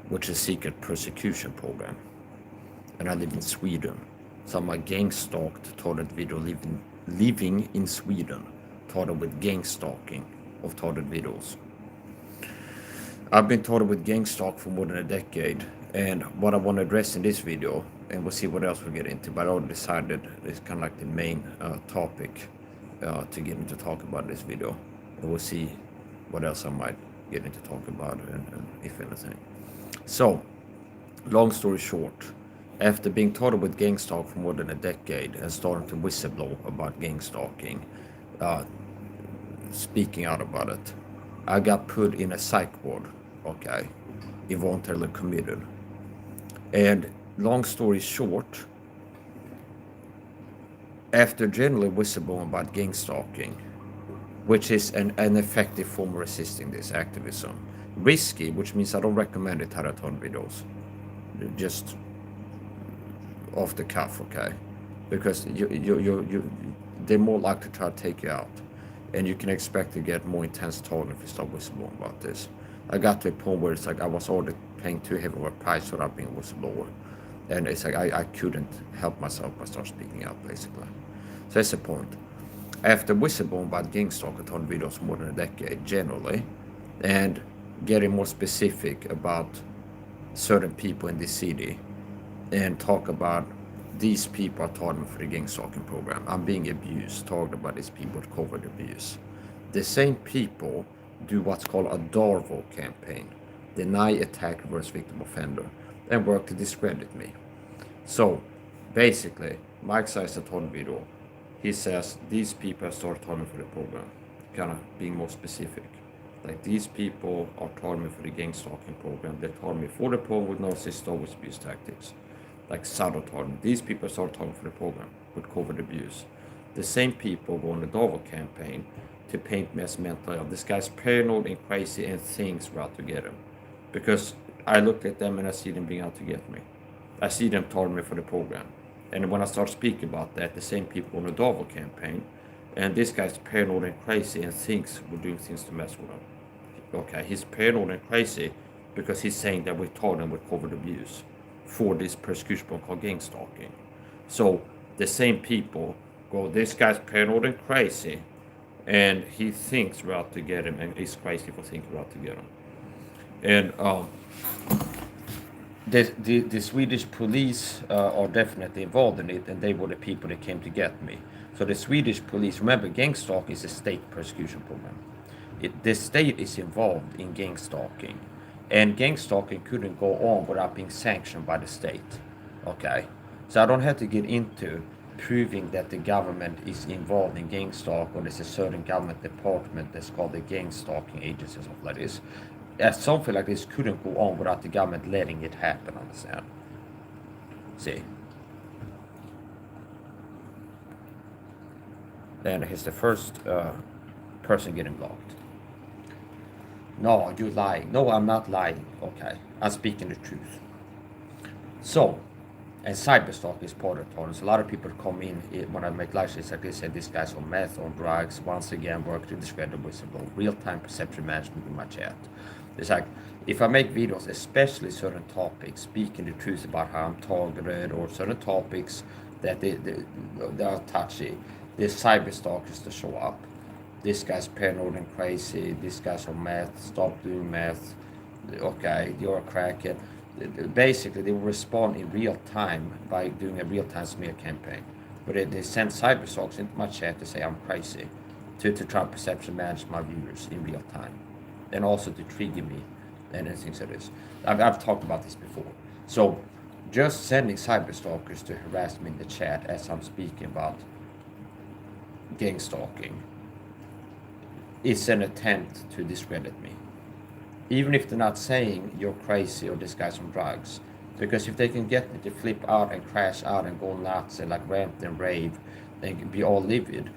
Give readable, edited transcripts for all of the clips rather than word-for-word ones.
which is a secret persecution program. And I live in Sweden. So I'm a gang stalked targeted video living in Sweden, targeted with gang stalking of targeted videos. I've been targeted with gang stalk for more than a decade, and what I want to address in this video, and we'll see what else we'll get into, but I already decided it's kind of like the main topic to get into talk about this video, and we'll see what else I might get into talk about, and if anything. So, long story short, after being targeted with gang stalk for more than a decade and starting to whistleblow about gang stalking, speaking out about it, I got put in a psychward, okay, involuntarily committed. And long story short, after generally whistleblowing about gang stalking, which is an effective form of resisting this activism, risky, which means I don't recommend it, Taraton videos, just off the cuff, okay, because they're more likely to try to take you out, and you can expect to get more intense tone if you start whistleblowing about this. I got to a point where it's like I was already paying too heavy of a price without being a whistleblower, and it's like I couldn't help myself but start speaking out, basically. So that's the point. After whistleblowing about gang stalking on videos more than a decade generally, and getting more specific about certain people in this city, and talk about these people are targeted for the gang stalking program. I'm being abused, talking about these people with covert abuse. The same people do what's called a DARVO campaign, deny attack reverse victim offender, and work to discredit me. So basically, Mike says a ton video. He says these people are started targeting for the program, kind of being more specific. Like these people are targeting for the gang stalking program. They're targeting me for the program with narcissist always abuse tactics. Like subtle targeting. These people start targeting for the program with covert abuse. The same people go on the DARVO campaign to paint me as mentally ill. This guy's paranoid and crazy and thinks we're out to get him. Because I look at them and I see them being out to get me. I see them targeting me for the program. And when I start speaking about that, the same people on the DARVO campaign, and this guy's paranoid and crazy and thinks we're doing things to mess with him. Okay, he's paranoid and crazy because he's saying that we're targeting with covert abuse for this persecution program called gang stalking. So the same people go, this guy's paranoid and crazy, and he thinks we're out to get him, and he's crazy for thinking we're out to get him. And the Swedish police are definitely involved in it, and they were the people that came to get me. So the Swedish police, remember, gang stalking is a state persecution program. The state is involved in gang stalking, and gang stalking couldn't go on without being sanctioned by the state. Okay, so I don't have to get into proving that the government is involved in gang stalk, or there's a certain government department that's called the gang stalking agency or something like this. Something like this couldn't go on without the government letting it happen, understand? See? And here's the first person getting blocked. No, you're lying. No, I'm not lying. Okay, I'm speaking the truth. So, and cyberstalk is part of it. So a lot of people come in when I make live streams like this, say this guy's on meth, on drugs, once again work to discredit whistleblower, real-time perception management in my chat. It's like, if I make videos, especially certain topics, speaking the truth about how I'm targeted, or certain topics that they are touchy, there's cyberstalkers to show up. This guy's paranoid and crazy, this guy's on meth, stop doing meth, okay, you're a crackhead. Basically, they will respond in real time by doing a real-time smear campaign. But they send cyberstalkers into my chat to say I'm crazy, to try and perception manage my viewers in real time, and also to trigger me and things like this. I've talked about this before. So just sending cyberstalkers to harass me in the chat as I'm speaking about gang stalking is an attempt to discredit me. Even if they're not saying you're crazy or this guy's on drugs. Because if they can get me to flip out and crash out and go nuts and like rant and rave and be all livid,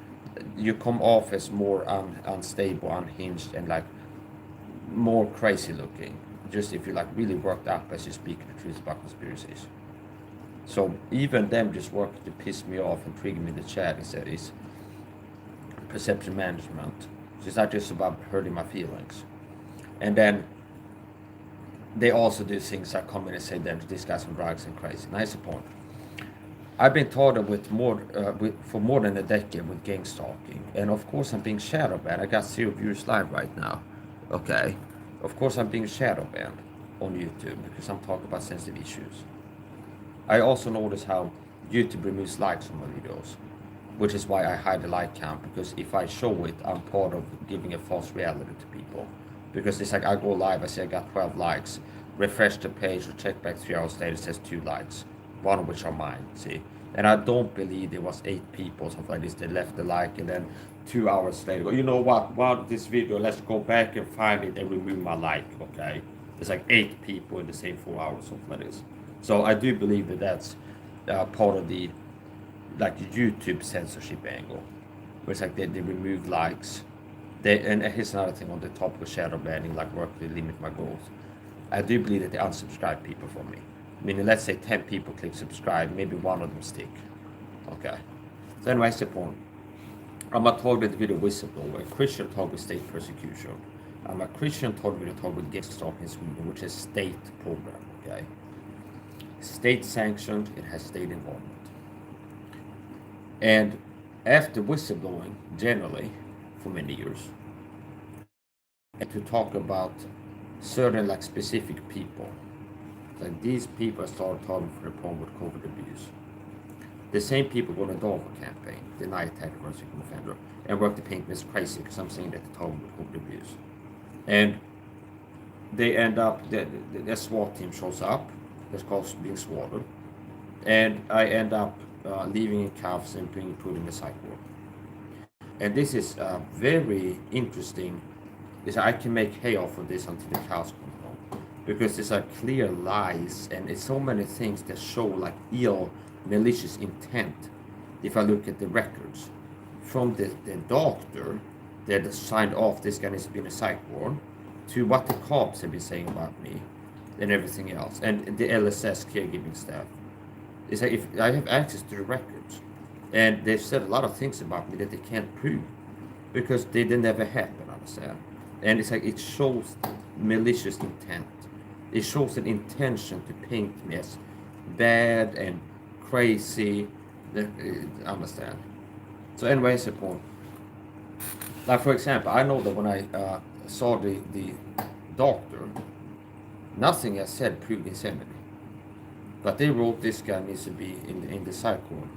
you come off as more unstable, unhinged, and like more crazy looking. Just if you like really worked up as you speak the truth about conspiracies. So even them just working to piss me off and trigger me in the chat is perception management. It's not just about hurting my feelings. And then they also do things like come in and say that this guy's on drugs and crazy. Nice point. I've been taught for more than a decade with gang stalking, and of course I'm being shadow banned. I got 0 views live right now. Okay, of course I'm being shadow banned on YouTube because I'm talking about sensitive issues. I also notice how YouTube removes likes on my videos, which is why I hide the like count, because if I show it, I'm part of giving a false reality to people. Because it's like I go live, I say I got 12 likes, refresh the page or check back 3 hours later, it says 2 likes, one of which are mine, see? And I don't believe there was 8 people, something like this, they left the like, and then 2 hours later, go, you know what, wow, this video, let's go back and find it and remove my like, okay? There's like 8 people in the same 4 hours, something like this. So I do believe that that's part of the like YouTube censorship angle, where it's like they remove likes. And here's another thing on the topic of shadow banning, like work to limit my growth. I do believe that they unsubscribe people from me. Meaning, let's say 10 people click subscribe, maybe one of them stick. Okay. So anyway, that's the point. I'm a targeted video whistleblower, a Christian target state persecution. I'm a Christian targeted target gang stalking in Sweden, which is a state program. Okay. State sanctioned, it has state involvement. And after whistleblowing, generally, for many years, and to talk about certain like specific people, like these people started talking for the problem with COVID abuse. The same people go on a Dava campaign, deny attack against victim offender, and work to paint me as crazy because I'm saying that the talking with COVID abuse. And they end up, the SWAT team shows up, that's called being swatted, and I end up leaving in cuffs and being put in the psychward. And this is very interesting. Is I can make hay off of this until the cows come home, because there's like clear lies and it's so many things that show like ill, malicious intent. If I look at the records from the doctor that signed off this guy needs to be in a psych ward, to what the cops have been saying about me and everything else, and the LSS caregiving staff. It's like if I have access to the records, and they've said a lot of things about me that they can't prove because they never happen, understand? And it's like it shows malicious intent. It shows an intention to paint me as bad and crazy. Understand? So anyway, it's the point. Like for example, I know that when I saw the doctor, nothing I said proved insanity. But they wrote this guy needs to be in the psych ward.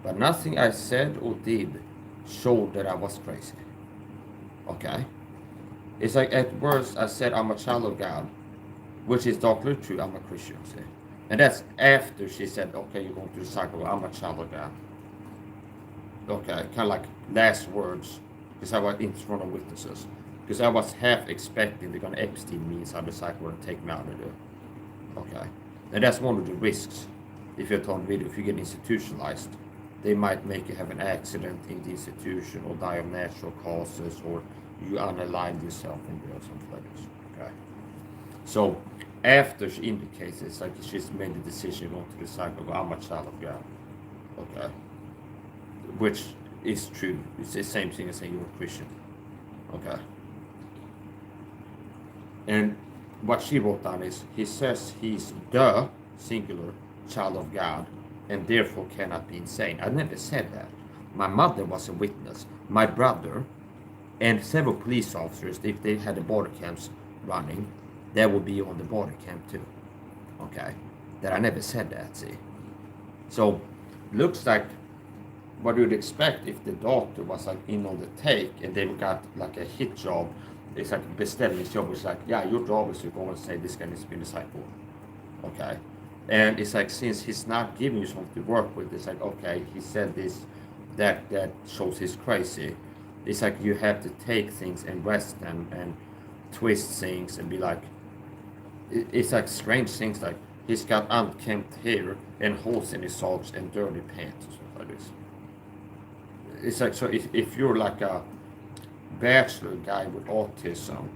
But nothing I said or did showed that I was crazy. Okay? It's like at worst I said I'm a child of God, which is doctrinally true, I'm a Christian, see? And that's after she said, okay, you're going to the psych ward, I'm a child of God. Okay, kind of like last words, because I was in front of witnesses. Because I was half expecting they're going to Epstein me inside the psych ward and take me out of there. Okay? And that's one of the risks. If you're on video, if you get institutionalized, they might make you have an accident in the institution or die of natural causes, or you unaligned yourself in there or something like this. Okay. So after she indicates it's like she's made the decision going to the cycle, I'm a child of God. Okay. Which is true. It's the same thing as saying you're a Christian. Okay. And what she wrote down is he says he's the singular child of God and therefore cannot be insane. I never said that. My mother was a witness. My brother and several police officers, if they had the border camps running, they would be on the border camp too. Okay? That I never said that, see? So, looks like what you'd expect if the doctor was like in on the take and they got like a hit job. It's like a beställning job. It's like, yeah, your job is to go and say this guy needs to be in the psych ward. Okay? And it's like, since he's not giving you something to work with, it's like, okay, he said this, that shows he's crazy. It's like you have to take things and rest them and twist things and be like, it's like strange things like he's got unkempt hair and holes in his socks and dirty pants or something like this. It's like, so if you're like a bachelor guy with autism,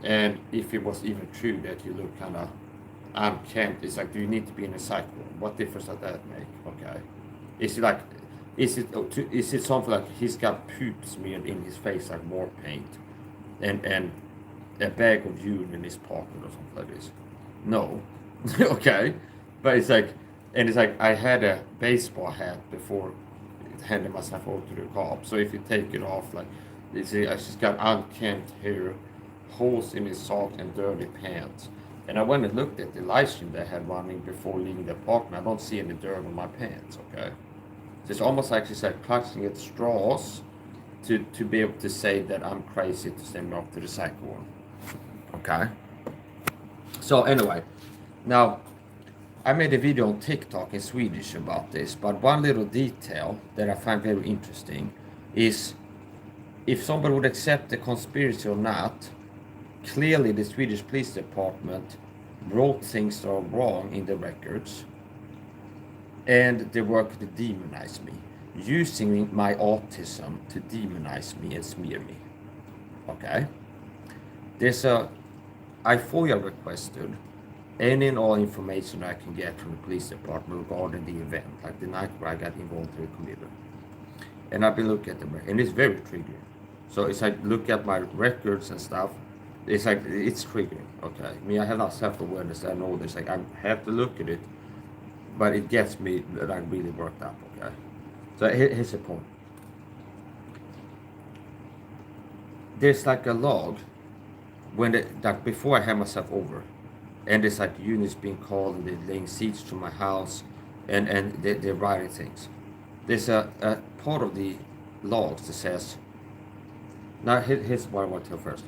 and if it was even true that you look kind of unkempt, it's like, do you need to be in a psych ward? What difference does that make? Okay, is it like, is it something like he's got poop smeared in his face like war paint, and a bag of urine in his pocket or something like this? No. Okay. But it's like, and it's like I had a baseball hat before handing myself over to the cop. So if you take it off, like, you see, I just got unkempt hair, holes in his sock, and dirty pants. And I went and looked at the live stream they had running before leaving the apartment. I don't see any dirt on my pants, okay? So it's almost like she's like clutching at straws to be able to say that I'm crazy to send me off to the psychward. Okay? So anyway, now I made a video on TikTok in Swedish about this, but one little detail that I find very interesting is if somebody would accept the conspiracy or not, clearly the Swedish police department wrote things that are wrong in the records, and they work to demonize me, using my autism to demonize me and smear me. Okay? There's I FOIA requested any and all information I can get from the police department regarding the event, like the night where I got involved with the computer. And I've been looking at them, and it's very triggering. So it's like, look at my records and stuff. It's like, it's triggering, okay? I mean, I have not self-awareness, I know this, like, I have to look at it, but it gets me, like, really worked up, okay? So here's the point. There's like a log, when like before I hand myself over, and there's like units being called, and they're laying siege to my house, and they're writing things. There's a part of the logs that says, now here's what I want to tell first.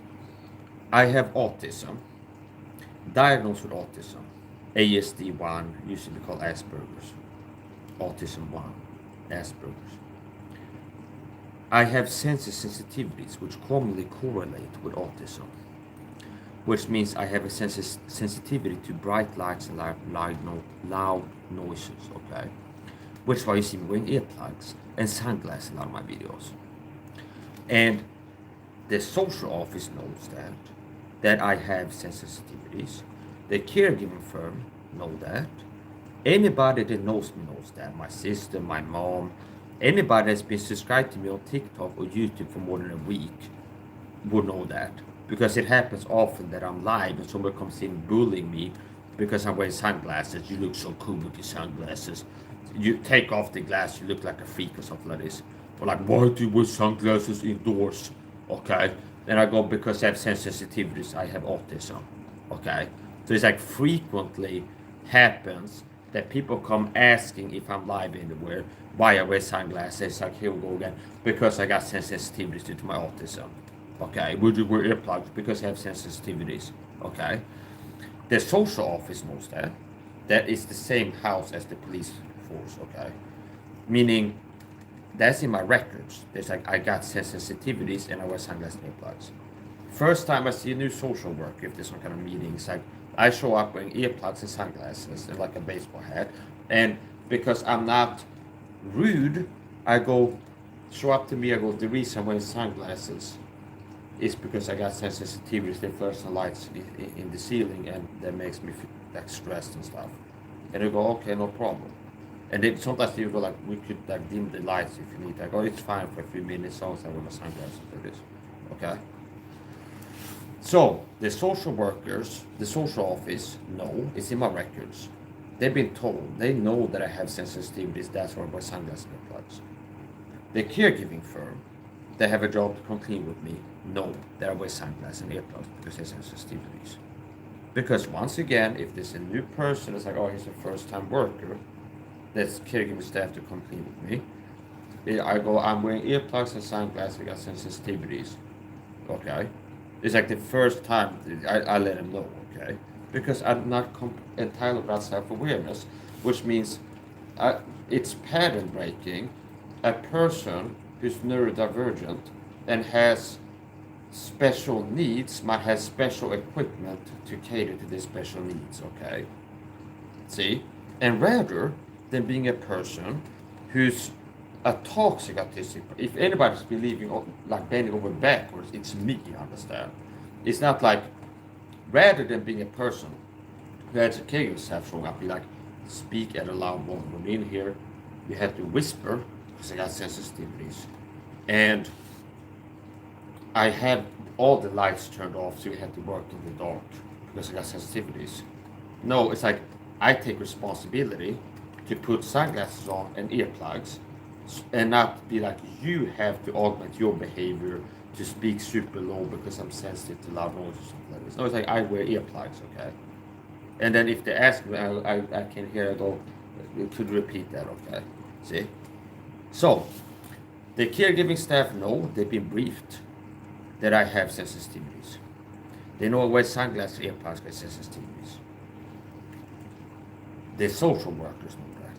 I have autism, diagnosed with autism, ASD1, usually called Asperger's, autism 1, Asperger's. I have sensitivities which commonly correlate with autism, which means I have a sensitivity to bright lights and loud noises, okay? Which is why you see me wearing earplugs and sunglasses in a lot of my videos. And the social office knows that I have sensitivities. The caregiving firm know that. Anybody that knows me knows that. My sister, my mom, anybody that's been subscribed to me on TikTok or YouTube for more than a week would know that. Because it happens often that I'm live and somebody comes in bullying me because I'm wearing sunglasses. You look so cool with your sunglasses. You take off the glass, you look like a freak or something like this. Or like, why do you wear sunglasses indoors? Okay. Then I go, because I have sensitivities, I have autism. Okay. So it's like frequently happens that people come asking if I'm live anywhere, why I wear sunglasses. It's like, here we go again. Because I got sensitivities due to my autism. Okay. Would you wear earplugs? Because I have sensitivities. Okay. The social office knows that. That is the same house as the police force. Okay. Meaning, that's in my records. There's like, I got sensitivities and I wear sunglasses and earplugs. First time I see a new social worker, if there's some kind of meeting, it's like, I show up wearing earplugs and sunglasses and like a baseball hat. And because I'm not rude, I go, show up to me, I go, the reason I'm wearing sunglasses is because I got sensitivities to fluorescent lights in the ceiling, and that makes me feel like stressed and stuff. And they go, okay, no problem. And then sometimes people go like, we could like dim the lights if you need. I go, it's fine for a few minutes, as long as I wear my sunglasses for this. Okay? So, the social workers, the social office, know, it's in my records. They've been told, they know that I have sensitivities, that's why I wear sunglasses and earplugs. The caregiving firm, they have a job to come clean with me, know that I wear sunglasses and earplugs because they have sensitivities. Because once again, if there's a new person, it's like, oh, he's a first-time worker, that's caregiving staff to come clean with me. I go, I'm wearing earplugs and sunglasses, I got sensitivities. Okay? It's like the first time I let them know, okay? Because I'm not entitled about self-awareness, which means it's pattern breaking. A person who's neurodivergent and has special needs might have special equipment to cater to their special needs, okay? See? And rather than being a person who's a toxic autistic, if anybody's believing like bending over backwards, it's me, you understand? It's not like, rather than being a person who has a caregiver yourself showing up, you like, speak at a loud volume. When in here, you have to whisper, because I got sensitivities. And I had all the lights turned off, so you had to work in the dark, because I got sensitivities. No, it's like I take responsibility to put sunglasses on and earplugs, and not be like you have to augment your behavior to speak super low because I'm sensitive to loud noise or something like this. No, it's like I wear earplugs, okay? And then if they ask me, I can hear it go, could you repeat that, okay? See? So, the caregiving staff know, they've been briefed that I have sensitivities. They know I wear sunglasses, earplugs, with sensitivities. The social workers know that.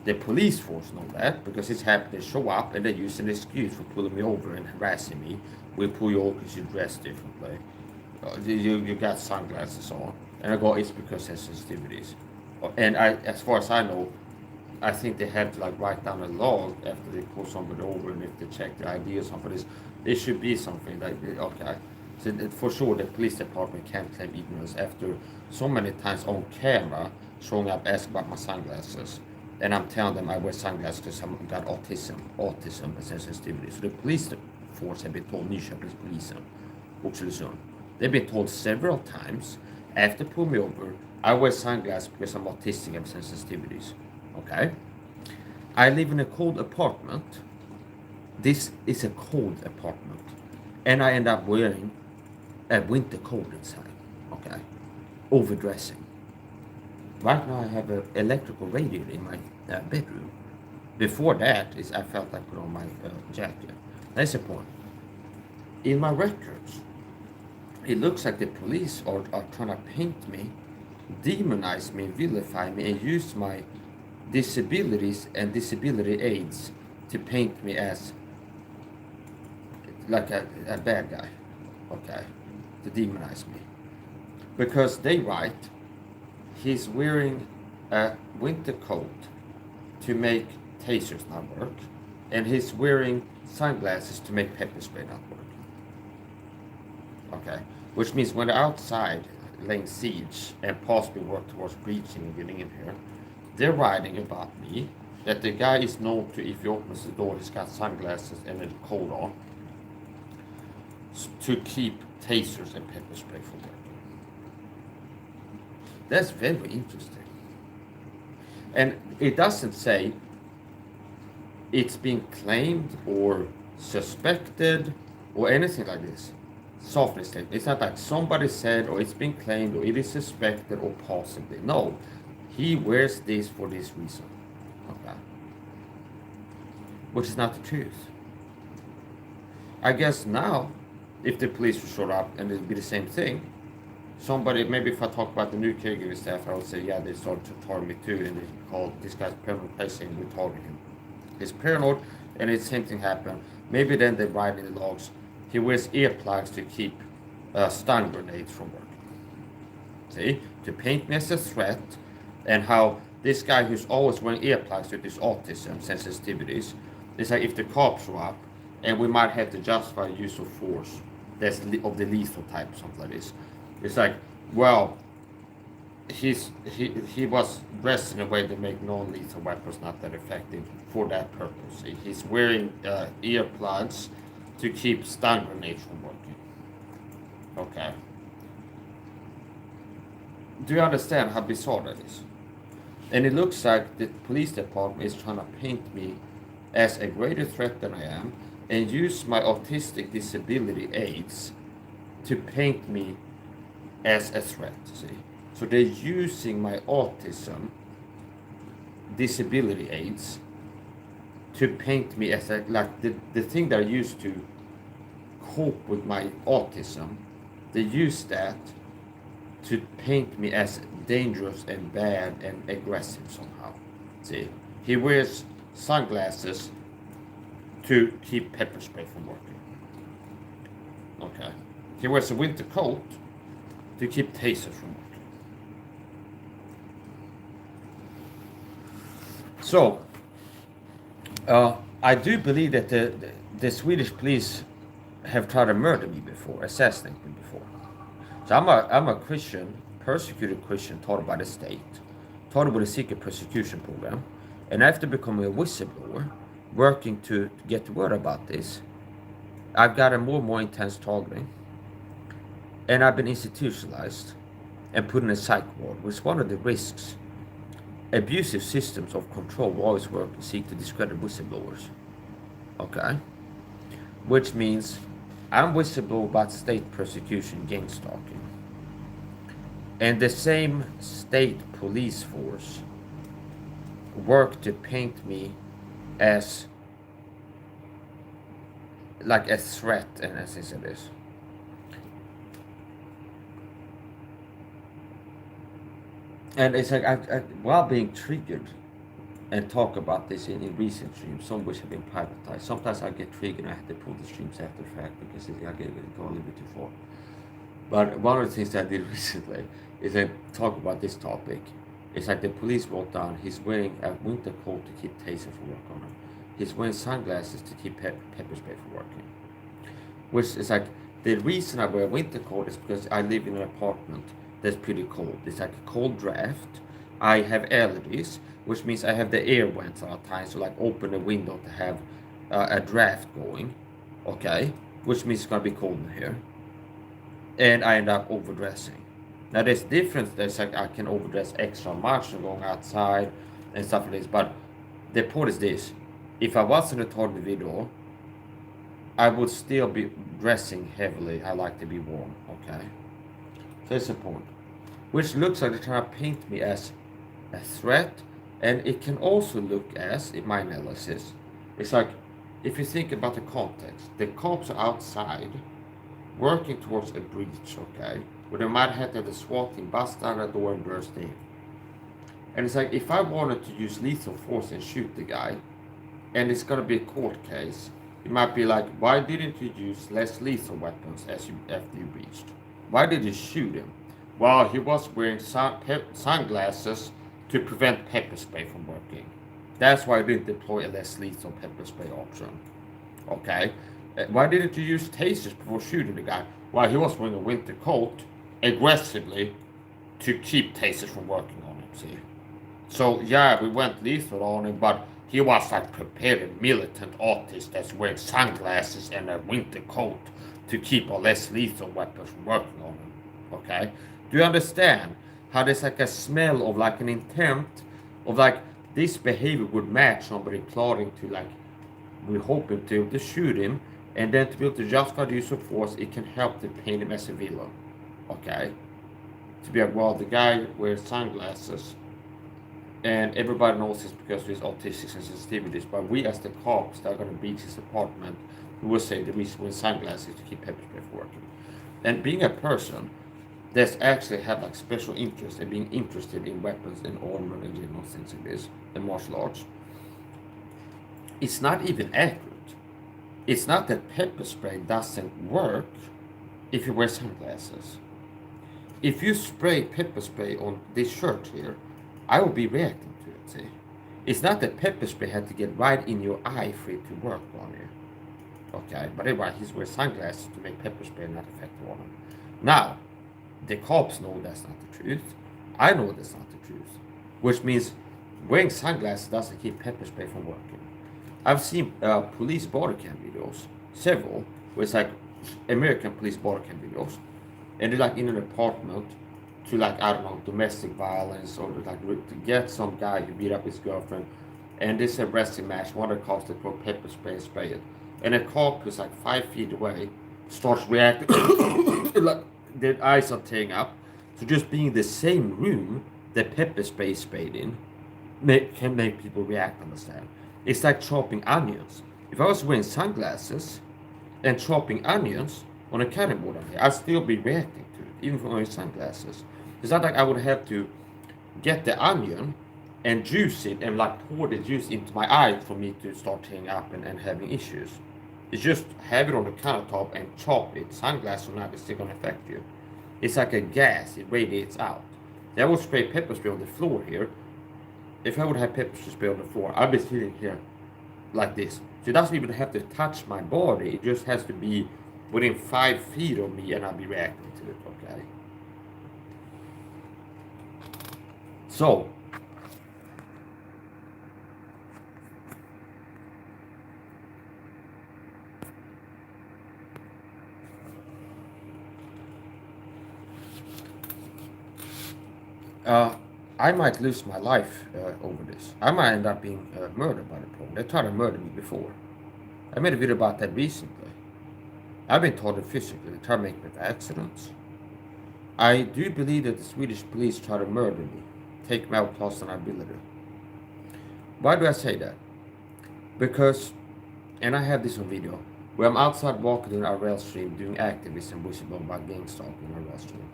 The police force know that because it's happened. They show up and they use an excuse for pulling me over and harassing me. We'll pull you over because you dress differently. You got sunglasses on. And I go, it's because of sensitivities. And as far as I know, I think they have to like write down a log after they pull somebody over, and if they check the ID or something, there should be something like, okay. So for sure, the police department can't claim ignorance after so many times on camera showing up asking about my sunglasses, and I'm telling them I wear sunglasses because I've got autism and sensitivity. So the police force have been told, Nyköpingspolisen, Oxelösund, they've been told several times after pull me over, I wear sunglasses because I'm autistic and sensitivities. Okay? I live in a cold apartment. This is a cold apartment. And I end up wearing a winter coat inside. Okay? Overdressing. Right now I have an electrical radiator in my bedroom. Before that, I felt like I put on my jacket. That's the point. In my records, it looks like the police are trying to paint me, demonize me, vilify me, and use my disabilities and disability aids to paint me as like a bad guy, okay, to demonize me. Because they write, he's wearing a winter coat to make tasers not work, and he's wearing sunglasses to make pepper spray not work. Okay, which means when they're outside laying siege and possibly work towards breaching and getting in here, they're writing about me that the guy is known to, if he opens the door, he's got sunglasses and a coat on to keep tasers and pepper spray from working. That's very interesting. And it doesn't say it's being claimed or suspected or anything like this. Softly stated. It's not like somebody said or it's been claimed or it is suspected or possibly. No. He wears this for this reason. Okay. Which is not the truth. I guess now, if the police would show up and it'd be the same thing, somebody, maybe if I talk about the new caregiving staff, I would say, yeah, they started to target me too, and they called this guy's paranoid crazy and we targeted him. He's paranoid, and the same thing happened. Maybe then they write in the logs, he wears earplugs to keep stun grenades from working. See? To paint me as a threat, and how this guy who's always wearing earplugs with his autism sensitivities, it's like if the cops show up, and we might have to justify use of force that's of the lethal type, something like this. It's like, well, he was dressed in a way to make non-lethal weapons not that effective for that purpose. He's wearing earplugs to keep stun grenades from working. Okay. Do you understand how bizarre that is? And it looks like the police department is trying to paint me as a greater threat than I am and use my autistic disability aids to paint me as a threat, see? So they're using my autism disability aids to paint me as like the thing that I used to cope with my autism, they use that to paint me as dangerous and bad and aggressive somehow. See, he wears sunglasses to keep pepper spray from working. Okay. He wears a winter coat to keep tasers from working. So, I do believe that the Swedish police have tried to murder me before, assassinate me before. So I'm a Christian, persecuted Christian, taught by the state, taught with a secret persecution program, and after becoming a whistleblower, working to get the word about this, I've got a more and more intense targeting, and I've been institutionalized, and put in a psychward, which is one of the risks. Abusive systems of control will always work and seek to discredit whistleblowers. Okay? Which means I'm whistleblower about state persecution, gang stalking. And the same state police force work to paint me as like a threat, and as I said this. And it's like while being triggered and talk about this in recent streams, some which have been privatized. Sometimes I get triggered and I have to pull the streams after the fact because I get go a little bit too far. But one of the things that I did recently is I talk about this topic. It's like the police wrote down he's wearing a winter coat to keep taser from work on him. He's wearing sunglasses to keep pepper spray from working. Which is like, the reason I wear a winter coat is because I live in an apartment that's pretty cold. It's like a cold draft. I have allergies, which means I have the air vents all the time, so like open the window to have a draft going, okay? Which means it's gonna be cold in here. And I end up overdressing. Now there's difference, there's like I can overdress extra much and going outside and stuff like this, but the point is this: if I wasn't a toward the video, I would still be dressing heavily. I like to be warm, okay? So that's the point. Which looks like they're trying to paint me as a threat, and it can also look as, in my analysis, it's like, if you think about the context, the cops are outside working towards a breach, okay? Where they might have to the SWAT team bust down the door and burst in. And it's like, if I wanted to use lethal force and shoot the guy, and it's gonna be a court case, it might be like, why didn't you use less lethal weapons after you breached? Why did you shoot him? Well, he was wearing sunglasses to prevent pepper spray from working. That's why I didn't deploy a less lethal pepper spray option. Okay? Why didn't you use tasers before shooting the guy? Well, he was wearing a winter coat aggressively to keep tasers from working on him, see? So, yeah, we went lethal on him, but he was like prepared militant autist that's wearing sunglasses and a winter coat to keep a less lethal weapons from working on him. Okay? Do you understand how there's like a smell of like an intent of like this behavior would match somebody plotting to like, we're hoping to shoot him, and then to be able to justify the use of force, it can help to paint him as a villain. Okay? To be like, well, the guy wears sunglasses and everybody knows this because of his autistic sensitivities, but we as the cops that are going to breach his apartment, we will say the reason wear sunglasses to keep pepper spray from working. And being a person that's actually have like special interest in being interested in weapons and armor and general things like this, and martial arts, it's not even accurate. It's not that pepper spray doesn't work if you wear sunglasses. If you spray pepper spray on this shirt here, I will be reacting to it, see? It's not that pepper spray had to get right in your eye for it to work on you. Okay, but anyway, he's wearing sunglasses to make pepper spray not effective on him. Now, the cops know that's not the truth. I know that's not the truth. Which means wearing sunglasses doesn't keep pepper spray from working. I've seen police body cam videos, several, where it's like American police body cam videos, and they're like in an apartment to like, I don't know, domestic violence, or like to get some guy who beat up his girlfriend, and this is a wrestling match, one of the cops that put pepper spray and spray it. And a cop who's like 5 feet away starts reacting, like their eyes are tearing up. So just being in the same room that pepper spray is sprayed in can make people react, understand? It's like chopping onions. If I was wearing sunglasses and chopping onions on a cutting board on here, I'd still be reacting to it, even wearing sunglasses. It's not like I would have to get the onion and juice it and like pour the juice into my eye for me to start tearing up and having issues. It's just have it on the countertop and chop it. Sunglasses or not, it's still gonna affect you. It's like a gas, it radiates out. I would spray pepper spray on the floor here. If I would have pepper spray on the floor, I'd be sitting here like this. So it doesn't even have to touch my body, it just has to be within 5 feet of me and I'll be reacting to it, okay? So, I might lose my life over this. I might end up being murdered by the program. They tried to murder me before. I made a video about that recently. I've been told physically. They tried to make me have accidents. I do believe that the Swedish police tried to murder me, take me out plus liability. Why do I say that? Because, and I have this on video, where I'm outside walking in our rail stream doing activism, whistleblowing about gang stalking in our rail stream.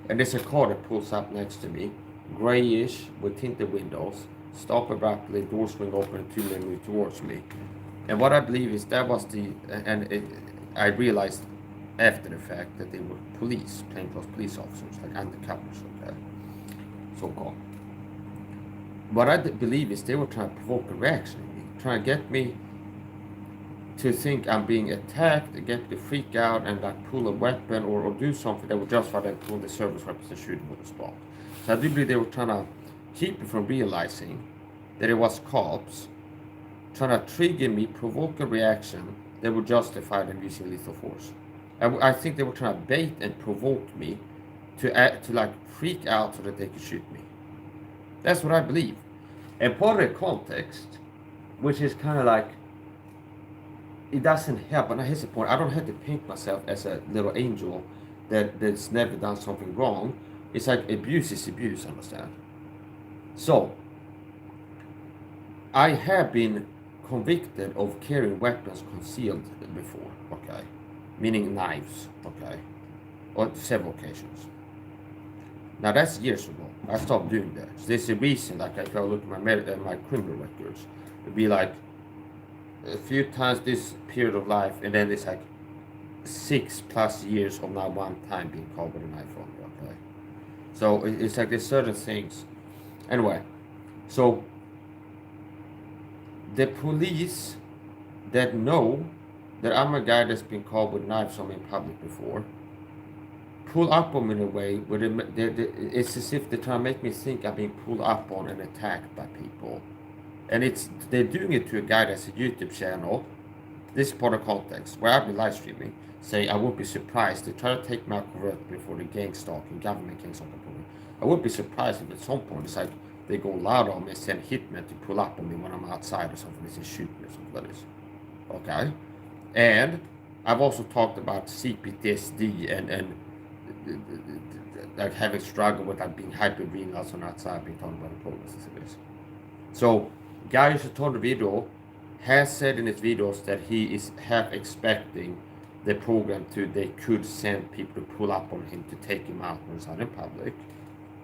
And there's a car that pulls up next to me, grayish with tinted windows, stop abruptly, door swing open, and 2 men move towards me. And what I believe is that was I realized after the fact that they were police, plainclothes police officers, like undercovers, okay, so-called. What I believe is they were trying to provoke a reaction in me, trying to get me to think I'm being attacked, get me to freak out and like pull a weapon or do something that would justify them pulling the service weapons and shooting on the spot. So I do believe they were trying to keep me from realizing that it was cops, trying to trigger me, provoke a reaction that would justify them using lethal force. I think they were trying to bait and provoke me to like freak out so that they could shoot me. That's what I believe. And part of the context, which is kind of like, it doesn't help, and here's the point, I don't have to paint myself as a little angel that's never done something wrong. It's like abuse is abuse, understand? So, I have been convicted of carrying weapons concealed before, okay? Meaning knives, okay? On several occasions. Now that's years ago. I stopped doing that. So there's a reason, like if I look at my criminal records, it'd be like a few times this period of life, and then it's like 6+ years of not one time being caught with a knife on me, okay? So it's like there's certain things. Anyway, so the police that know that I'm a guy that's been caught with knives on me in public before pull up on me in a way where it's as if they're trying to make me think I'm being pulled up on and attacked by people. And they're doing it to a guy that's a YouTube channel. This is part of context, where I've been live streaming, saying I won't be surprised. They try to take me out covertly for the gang stalking, government gang stalking program. I wouldn't be surprised if at some point it's like they go loud on me and send hitmen to pull up on me when I'm outside or something. They say shoot me or something like this. Okay? And I've also talked about CPTSD and like having struggled with like being hyper-venous on outside, being talked about the programs and this. So, guy who told the video has said in his videos that he is half expecting the program they could send people to pull up on him to take him out outside in public,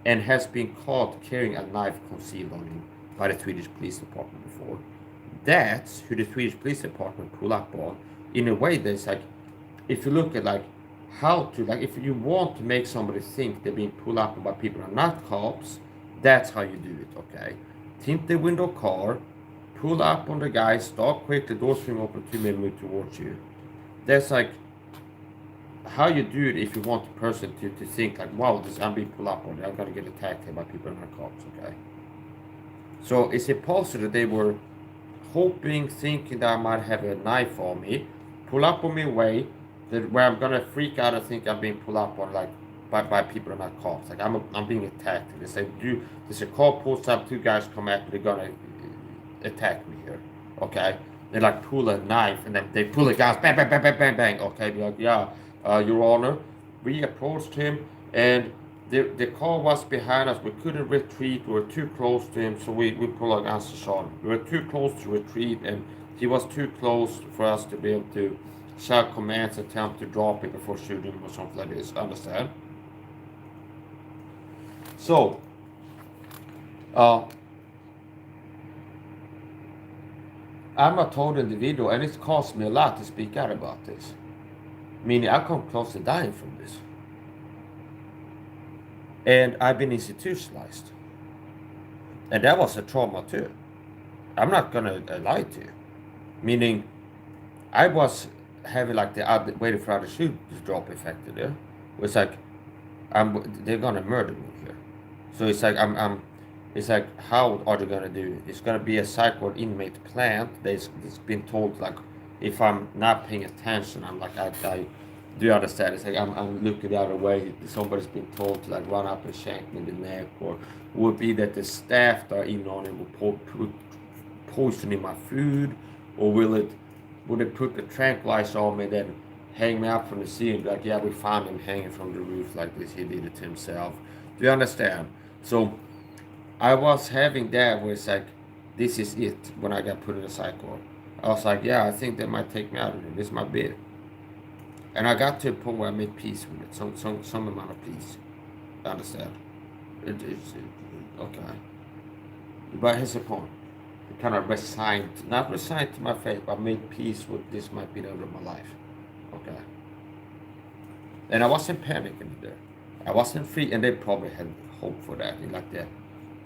and has been caught carrying a knife concealed on him by the Swedish police department before. That's who the Swedish police department pull up on. In a way that's like, if you look at like how to, like if you want to make somebody think they're being pulled up on by people who are not cops, that's how you do it, okay? Tint the window car, pull up on the guy, stop quick, the door swing open, 2 men move towards you. That's like how you do it if you want the person to think like, wow, I'm being pulled up on, I'm gonna get attacked here by people who are not cops, okay? So is it possible that they were hoping, thinking that I might have a knife on me, pull up on me away, where I'm gonna freak out and think I'm being pulled up on like by people who are not cops. Like I'm being attacked. They say, there's a car pulls up, 2 guys come at me, they're gonna attack me here. Okay? They like pull a knife and then they pull a gun, bang, bang, bang, bang, bang, bang. Okay, be like, yeah, Your Honor, we approached him and the car was behind us. We couldn't retreat. We were too close to him, so we pulled our guns to shot him. We were too close to retreat, and he was too close for us to be able to shout commands and tell him to drop it before shooting him or something like this. Understand? So, I'm not told in the video, and it's cost me a lot to speak out about this. Meaning, I come close to dying from this. And I've been institutionalized. And that was a trauma too. I'm not gonna lie to you. Meaning, I was having like waiting for other shoe to drop effectively. It was like, they're gonna murder me here. So it's like it's like, how are they gonna do it? It's gonna be a psychward inmate plant. It's been told like, if I'm not paying attention, I'm like, Do you understand? It's like I'm looking the other way. Somebody's been told to like run up and shank me in the neck, or would be that the staff that are in on it will put poison in my food, or would it put the tranquilizer on me, then hang me up from the ceiling, like, yeah, we found him hanging from the roof like this, he did it to himself. Do you understand? So I was having that where it's like, this is it. When I got put in a psych ward, I was like, yeah, I think they might take me out of here. This is my bid. And I got to a point where I made peace with it, some amount of peace. I understand? Okay. But here's the point. I kind of not resigned to my fate, but made peace with this might be the end of my life. Okay. And I wasn't panicking there. I wasn't free, and they probably had hope for that. In like the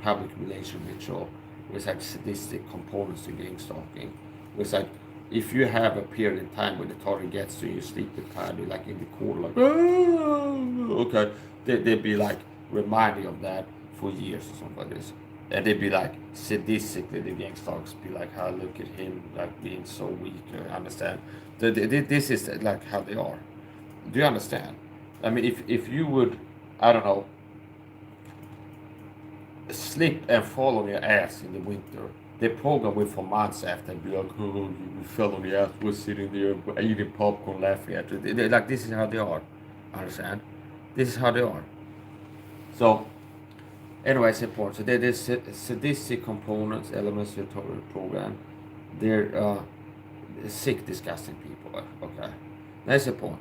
public relation ritual, with like sadistic components to gang stalking. It was like, if you have a period in time when the target gets to you, sleep deprived, you're like in the corner, like, oh, okay, they'd be like reminding of that for years or something like this. And they'd be like, sadistically, the gang stalkers be like, how look at him, like being so weak, understand? This is like how they are. Do you understand? I mean, if you would, I don't know, slip and fall on your ass in the winter, they program with for months after and be like, oh, you fell on your ass, we're sitting there eating popcorn, laughing at you. Like, this is how they are. Understand? This is how they are. So, anyway, it's important. So there's sadistic components, elements of the program. They're sick, disgusting people. Okay, that's the point.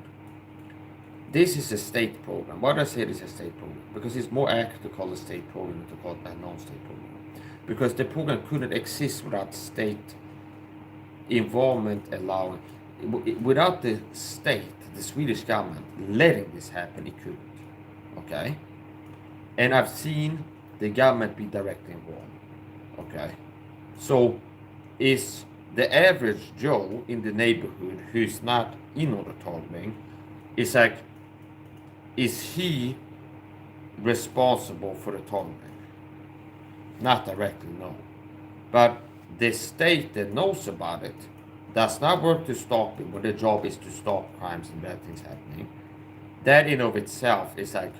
This is a state program. Why do I say this is a state program? Because it's more accurate to call it a state program than to call it a non-state program. Because the program couldn't exist without state involvement allowing. Without the state, the Swedish government letting this happen, it couldn't. Okay? And I've seen the government be directly involved. Okay? So, is the average Joe in the neighborhood who's not in on the targeting, is like, is he responsible for the targeting? Not directly, no. But the state that knows about it does not work to stop it when their job is to stop crimes and bad things happening. That in of itself is like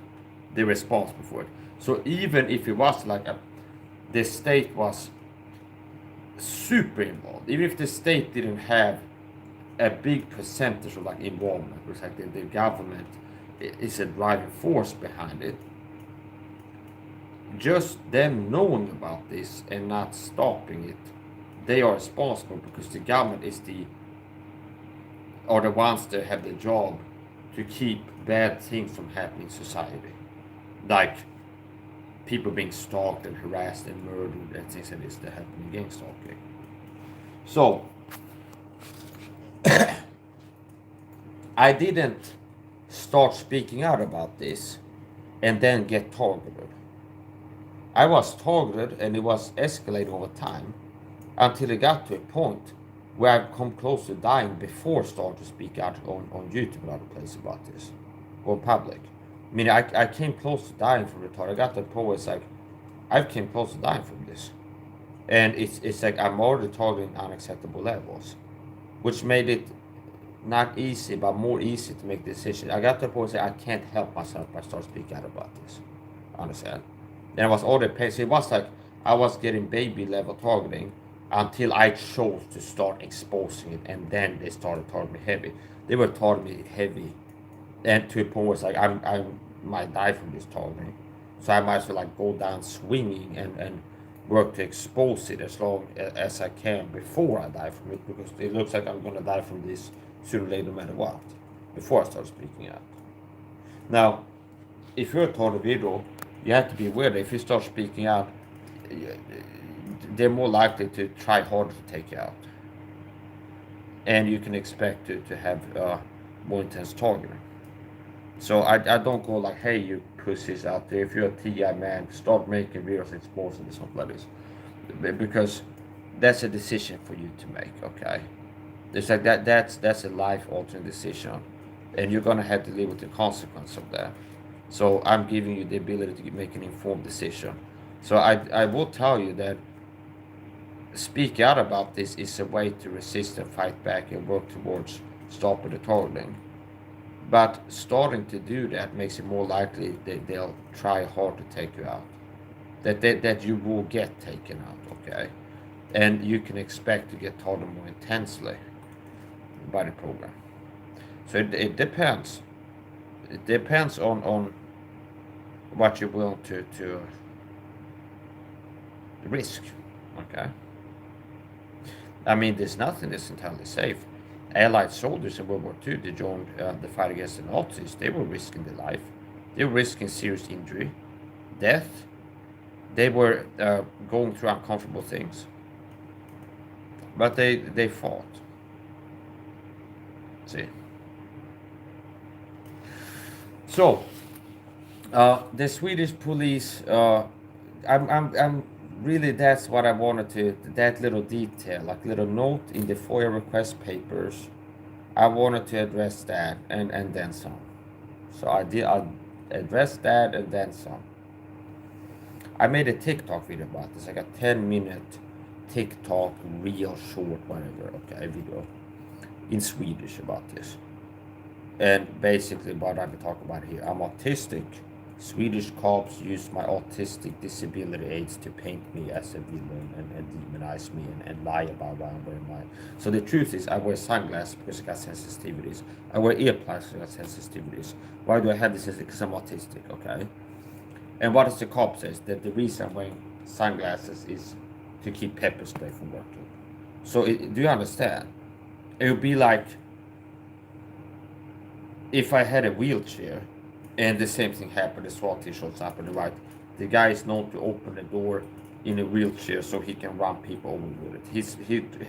they're responsible for it. So even if it was like the state was super involved, even if the state didn't have a big percentage of like involvement, it's like the government is a driving force behind it. Just them knowing about this and not stopping it, they are responsible because the government are the ones that have the job to keep bad things from happening in society, like people being stalked and harassed and murdered and things like this that happen in gang stalking. So I didn't start speaking out about this and then get targeted. I was targeted and it was escalating over time until it got to a point where I've come close to dying before starting to speak out on YouTube and other places about this, or public. I mean, I came close to dying from the target. I got to the point where it's like, I've came close to dying from this. And it's like I'm already targeting unacceptable levels, which made it not easy, but more easy to make decisions. I got to the point where I can't help myself but start speaking out about this. Understand? And I was already paid. So it was like I was getting baby level targeting until I chose to start exposing it, and then they started targeting me heavy. They were targeting me heavy, and to a point where it's like I might die from this targeting, so I might as well like go down swinging and work to expose it as long as I can before I die from it, because it looks like I'm gonna die from this sooner or later, no matter what. Before I start speaking out. Now, if you're a target individual, you have to be aware that if you start speaking out, they're more likely to try harder to take you out. And you can expect to have more intense targeting. So I don't go like, hey, you pussies out there, if you're a TI man, start making videos exposing this something like this. Because that's a decision for you to make, okay? It's like that's a life-altering decision. And you're gonna have to live with the consequence of that. So I'm giving you the ability to make an informed decision. So I will tell you that speak out about this is a way to resist and fight back and work towards stopping the targeting. But starting to do that makes it more likely that they'll try hard to take you out. That you will get taken out, okay? And you can expect to get targeted more intensely by the program. So it depends. It depends on what you're willing to risk, okay? I mean, there's nothing that's entirely safe. Allied soldiers in World War II, they joined the fight against the Nazis. They were risking their life. They were risking serious injury, death. They were going through uncomfortable things. But they fought. See? So, the Swedish police, I'm really, that's what I wanted to, that little detail, like little note in the FOIA request papers, I wanted to address that and then some. So I addressed that and then some. I made a TikTok video about this, like a 10-minute TikTok, real short, whatever, okay, video in Swedish about this. And basically what I'm talking about here, I'm autistic. Swedish cops use my autistic disability aids to paint me as a villain and demonize me and lie about why I'm wearing my... So the truth is I wear sunglasses because I got sensitivities. I wear earplugs because I got sensitivities. Why do I have this? Because I'm autistic, okay? And what does the cop says? That the reason I'm wearing sunglasses is to keep pepper spray from working. So do you understand? It would be like if I had a wheelchair and the same thing happened, the SWAT team shows up on the right. The guy is known to open the door in a wheelchair so he can run people over with it.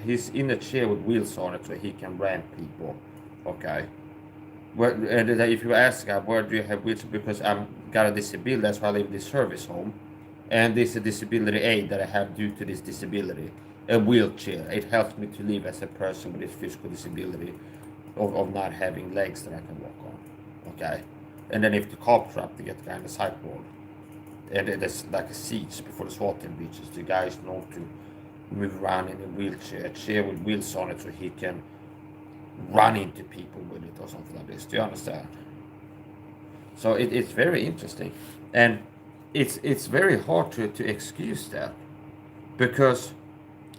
He's in a chair with wheels on it so he can ram people. Okay. And if you ask where do you have wheelchair, because I've got a disability, that's why I live in this service home. And this is a disability aid that I have due to this disability. A wheelchair. It helps me to live as a person with this physical disability of not having legs that I can walk on. Okay. And then if the cops are up, they get the guy in the psychward. And there's like a seat before the SWAT team reaches. The guy is known to move around in a wheelchair, a chair with wheels on it so he can run into people with it or something like this. Do you understand? So it's very interesting. And it's very hard to excuse that. Because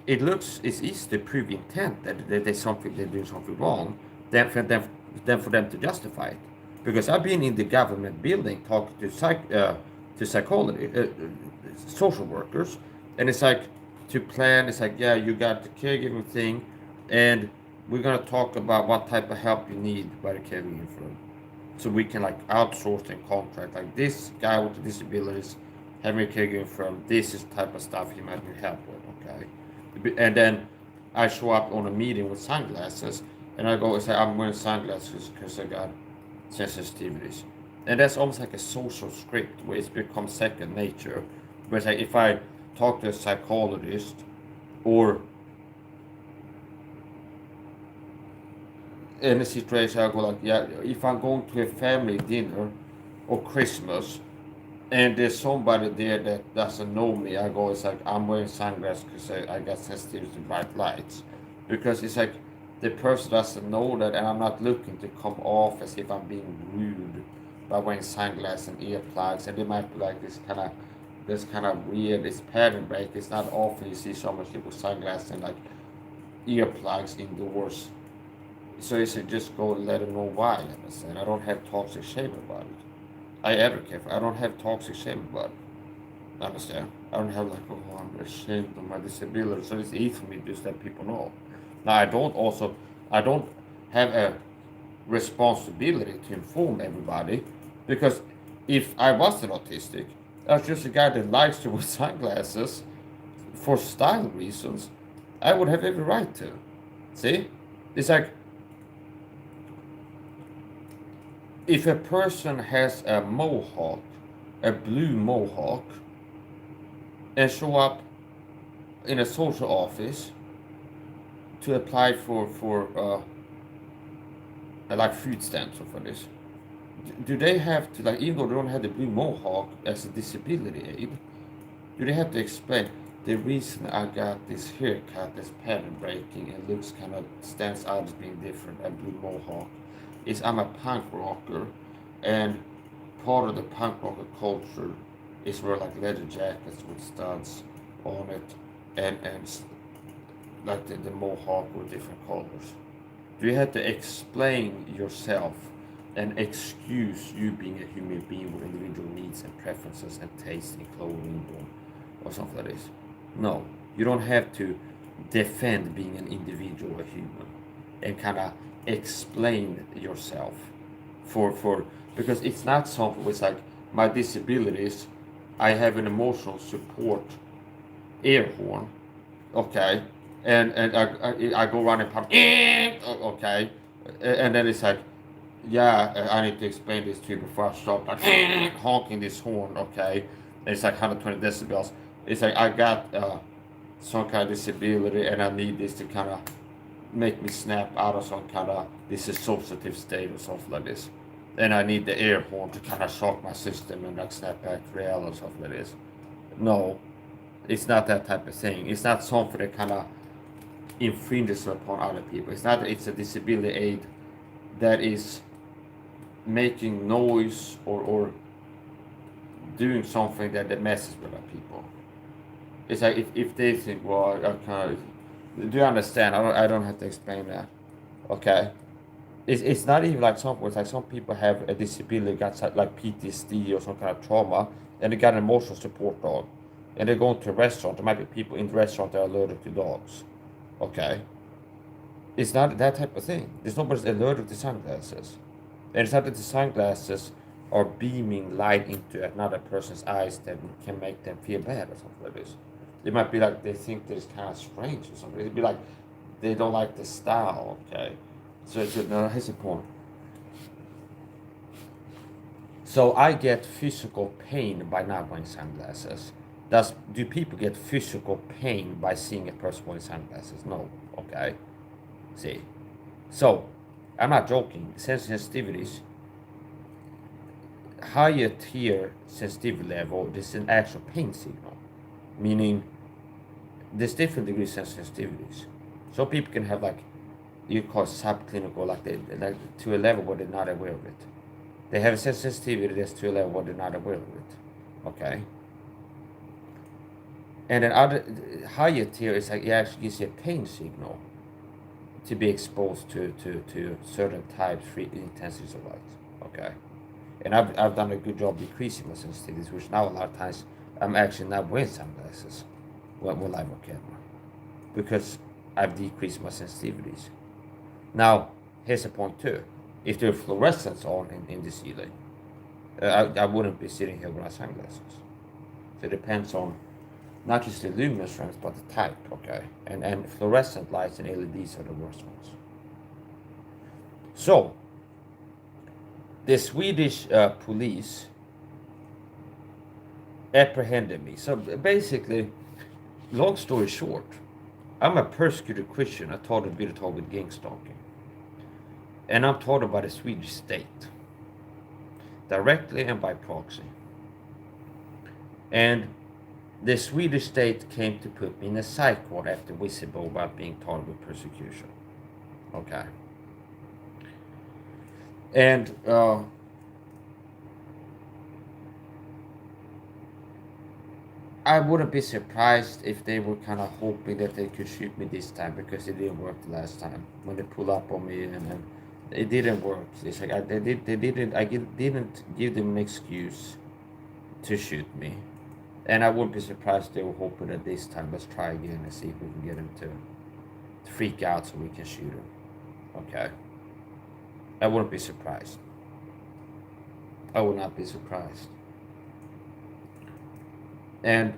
it's easy to prove intent that they're doing something wrong than for them to justify it. Because I've been in the government building talking to psychology, social workers, and it's like to plan. It's like, yeah, you got the caregiving thing, and we're gonna talk about what type of help you need by the caregiving firm, so we can like outsource and contract. Like this guy with disabilities having a caregiving firm, this is the type of stuff he might need help with. Okay, and then I show up on a meeting with sunglasses, and I go and say I'm wearing sunglasses because I got sensitivities. And that's almost like a social script where it's become second nature. Where it's like if I talk to a psychologist or in a situation, I go like, yeah, if I'm going to a family dinner or Christmas and there's somebody there that doesn't know me, I go, it's like I'm wearing sunglasses because I got sensitivity to bright lights. Because it's like the person doesn't know that, and I'm not looking to come off as if I'm being rude by wearing sunglasses and earplugs. And they might be like this kind of weird, it's pattern break. It's not often you see so much people with sunglasses and like earplugs indoors. So you should just go let them know why. I understand. I don't have toxic shame about it. I advocate for. I don't have toxic shame about it. Understand? I don't have like, oh, I'm ashamed of my disability. So it's easy for me to just let people know. Now I don't have a responsibility to inform everybody, because if I wasn't autistic, I was just a guy that likes to wear sunglasses for style reasons, I would have every right to. See? It's like if a person has a mohawk, a blue mohawk, and show up in a social office to apply for like food stamps or for this, do they have to, like, even though they don't have the blue mohawk as a disability aid, do they have to explain the reason I got this haircut that's pattern breaking and looks kind of stands out as being different, a blue mohawk, is I'm a punk rocker, and part of the punk rocker culture is wear like leather jackets with studs on it, and like the mohawk with different colors. Do you have to explain yourself and excuse you being a human being with individual needs and preferences and taste in clothing or something like this? No, you don't have to defend being an individual, a human, and kind of explain yourself for because it's not something. It's like my disabilities. I have an emotional support air horn, okay, and I go around and pump, okay, and then it's like, yeah, I need to explain this to you before I start like honking this horn, okay, and it's like 120 decibels. It's like I got some kind of disability, and I need this to kind of make me snap out of some kind of dissociative state or something like this. And I need the air horn to kind of shock my system and like snap back to reality or something like this. No, it's not that type of thing. It's not something that kind of infringes upon other people. It's not. It's a disability aid that is making noise or doing something that messes with other people. It's like if they think, well, I kind of, do you understand? I don't have to explain that. Okay. It's not even like something. It's like some people have a disability, got like PTSD or some kind of trauma, and they got an emotional support dog, and they go into a restaurant. There might be people in the restaurant that are allergic to dogs. Okay, it's not that type of thing. There's nobody's allergic to sunglasses, and it's not that the sunglasses are beaming light into another person's eyes that can make them feel bad or something like this. It might be like they think that it's kind of strange or something. It'd be like they don't like the style. Okay. So no, here's the point. So I get physical pain by not wearing sunglasses. Do people get physical pain by seeing a person wearing sunglasses? No. Okay. See. So I'm not joking. Sensitivities, higher tier sensitivity level, this is an actual pain signal. Meaning there's different degrees of sensitivities. Some people can have like you call subclinical, like to a level where they're not aware of it. They have a sensitivity that's to a level where they're not aware of it. Okay. And then other higher tier is like it actually gives you a pain signal to be exposed to certain types, intensities of light. Okay. And I've done a good job decreasing my sensitivities, which now a lot of times I'm actually not wearing sunglasses when live on camera because I've decreased my sensitivities. Now, here's the point too. If there are fluorescents on in the ceiling, I wouldn't be sitting here without sunglasses. So it depends on not just the luminous frames, but the type, okay? And fluorescent lights and LEDs are the worst ones. So, the Swedish police apprehended me. So basically, long story short, I'm a persecuted Christian. I taught a bit with gang stalking. And I'm taught by the Swedish state, directly and by proxy. And the Swedish state came to put me in a psychward after whistleblowing about being taught with persecution. Okay. And I wouldn't be surprised if they were kind of hoping that they could shoot me this time because it didn't work the last time when they pulled up on me and it didn't work. It's like I didn't give them an excuse to shoot me, and I wouldn't be surprised if they were hoping that this time let's try again and see if we can get him to freak out so we can shoot him. Okay, I wouldn't be surprised. I would not be surprised. And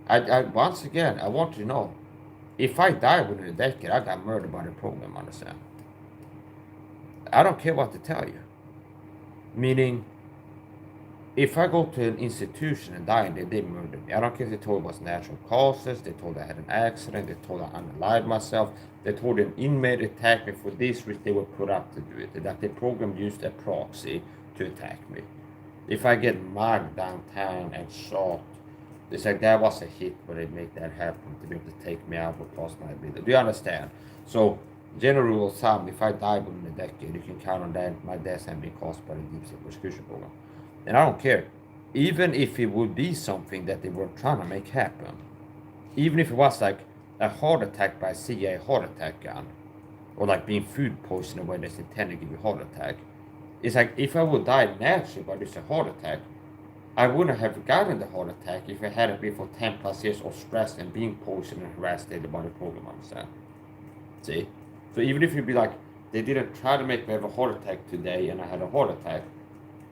I once again, I want you to know, if I die within a decade, I got murdered by the program, understand? I don't care what to tell you. Meaning, if I go to an institution and die and they did murder me, I don't care if they told it was natural causes, they told I had an accident, they told I unalived myself, they told an inmate attacked me for this, which they were put up to do it, that the program used a proxy to attack me. If I get mugged downtown and shot, it's like that was a hit where they make that happen to be able to take me out with lost my ability. Do you understand? So General rule of thumb, if I die within a decade, you can count on that my death having been caused by the deep sea persecution program. And I don't care. Even if it would be something that they were trying to make happen, even if it was like a heart attack by a CIA heart attack gun, or like being food poisoned when it's intended to give you a heart attack, it's like if I would die naturally by just a heart attack, I wouldn't have gotten the heart attack if it hadn't been for 10 plus years of stress and being poisoned and harassed daily by the program, understand? See? So even if you'd be like, they didn't try to make me have a heart attack today and I had a heart attack,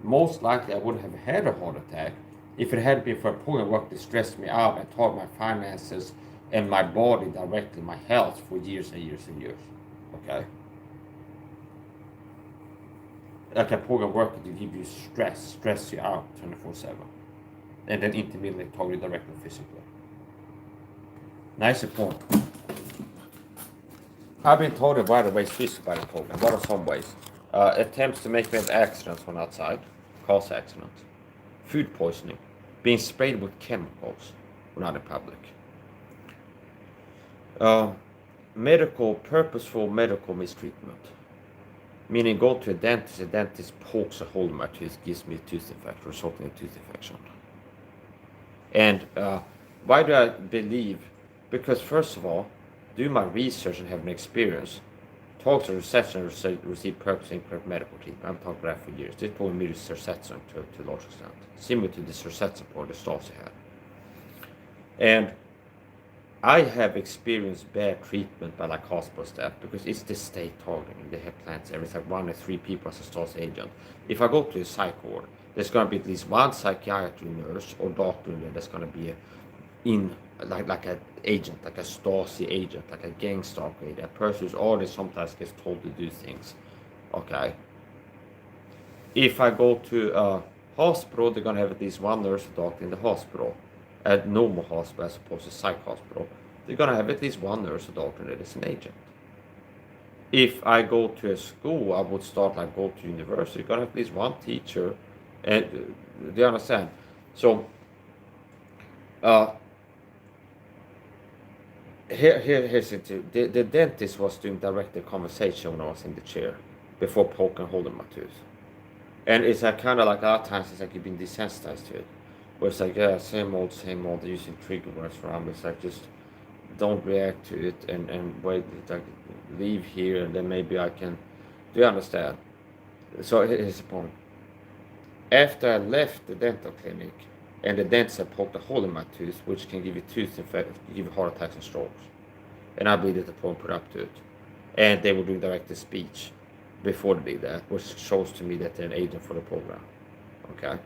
most likely I wouldn't have had a heart attack if it had been for a program work that stressed me out and taught my finances and my body directly, my health for years and years and years. Okay? Like a program work to give you stress you out 24/7. And then intermittently target you directly physically. Nice point. I've been told a wide array of ways by the program. What are some ways? Attempts to make me have accidents from outside, cause accidents. Food poisoning, being sprayed with chemicals when out in public. Purposeful medical mistreatment. Meaning go to a dentist pokes a hole in my tooth, gives me a tooth infection, resulting in a tooth infection. And why do I believe? Because first of all, do my research and have an experience. Talk to receptionists receive purpose incorrect medical treatment. I'm talking about that for years. This told me to Cersetson to a large extent. Similar to the Cersetson part the Stasi had. And I have experienced bad treatment by like hospital staff because it's the state targeting. They have plans every like 1 or 3 people as a Stasi agent. If I go to a psych ward, there's going to be at least one psychiatry nurse or doctor in there that's going to be like an agent, like a Stasi agent, like a gang stalker, a person who's already sometimes gets told to do things. Okay. If I go to a hospital, they're gonna have at least one nurse or doctor in the hospital. At normal hospital as opposed to psych hospital, they're gonna have at least one nurse or doctor that is an agent. If I go to a school, I would start like go to university, you're gonna have at least one teacher, and do you understand? So here's it too. The dentist was doing direct conversation when I was in the chair before poking and holding my tooth. And it's like kind of like a lot of times it's like you've been desensitized to it. Where it's like, yeah, same old, using trigger words for them. It's like just don't react to it and wait, like leave here and then maybe I can. Do you understand? So here's the point. After I left the dental clinic, and the dentist had poked a hole in my tooth, which can give you tooth infection, give you heart attacks and strokes. And I believe that the program put up to it. And they were doing direct speech before they did that, which shows to me that they're an agent for the program. Okay?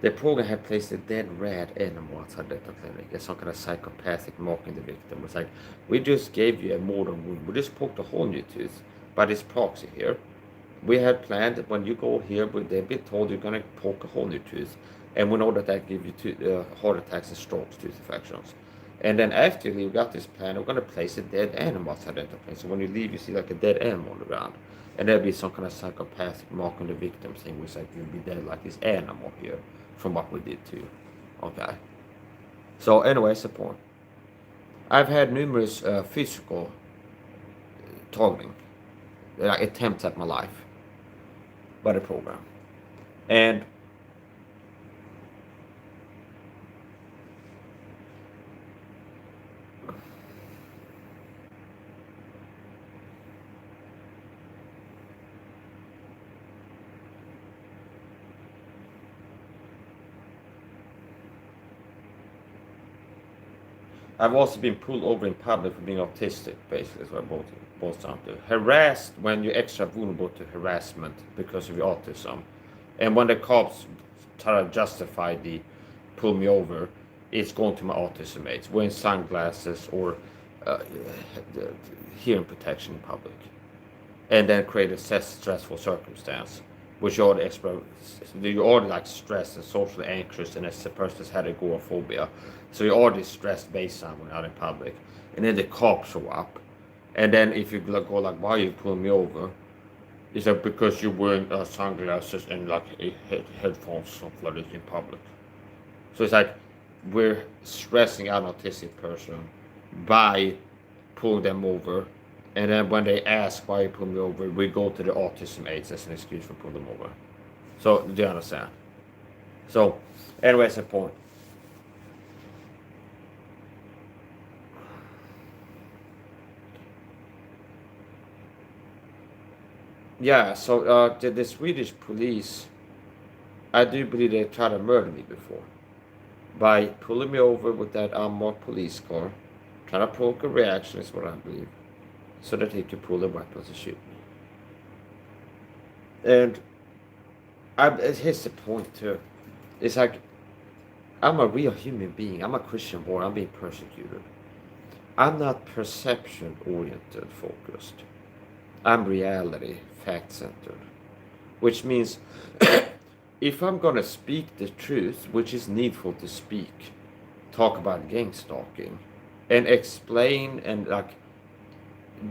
The program had placed a dead rat animal outside the dental clinic as some kind of psychopathic mocking the victim. It's like, we just gave you a mortal wound. We just poked a hole in your tooth by this proxy here. We had planned that when you go here, they've been told you're going to poke a hole in your tooth. And we know that gives you heart attacks and strokes, tooth infections. And then after you got this plan, we're going to place a dead animal outside the dental clinic. So when you leave, you see like a dead animal on the ground. And there'll be some kind of psychopathic mocking the victim thing, which like you'll be dead like this animal here from what we did to you. Okay. So anyway, that's the point. I've had numerous physical targeting attempts at my life by the program. And I've also been pulled over in public for being autistic, basically, is what it boils down to. Harassed when you're extra vulnerable to harassment because of your autism. And when the cops try to justify the pull me over, it's going to my autism aids, wearing sunglasses or hearing protection in public. And then create a stressful circumstance, which you're already like stressed and socially anxious, and as a person that's had agoraphobia, so you're already stressed based on when out in public, and then the cops show up, and then if you go like, why are you pulling me over? It's like because you're wearing sunglasses and like headphones, stuff like this in public. So it's like we're stressing out an autistic person by pulling them over And then when they ask why you pull me over, we go to the autism aids as an excuse for pulling them over. So, do you understand? So, anyways, the point. Yeah, so the Swedish police, I do believe they tried to murder me before by pulling me over with that unmarked police car, trying to provoke a reaction, is what I believe, so that they could pull their weapons and shoot me. And here's the point too. It's like I'm a real human being. I'm a Christian boy. I'm being persecuted. I'm not perception oriented focused. I'm reality fact centered, which means if I'm gonna speak the truth, which is needful to speak, talk about gang stalking, and explain and like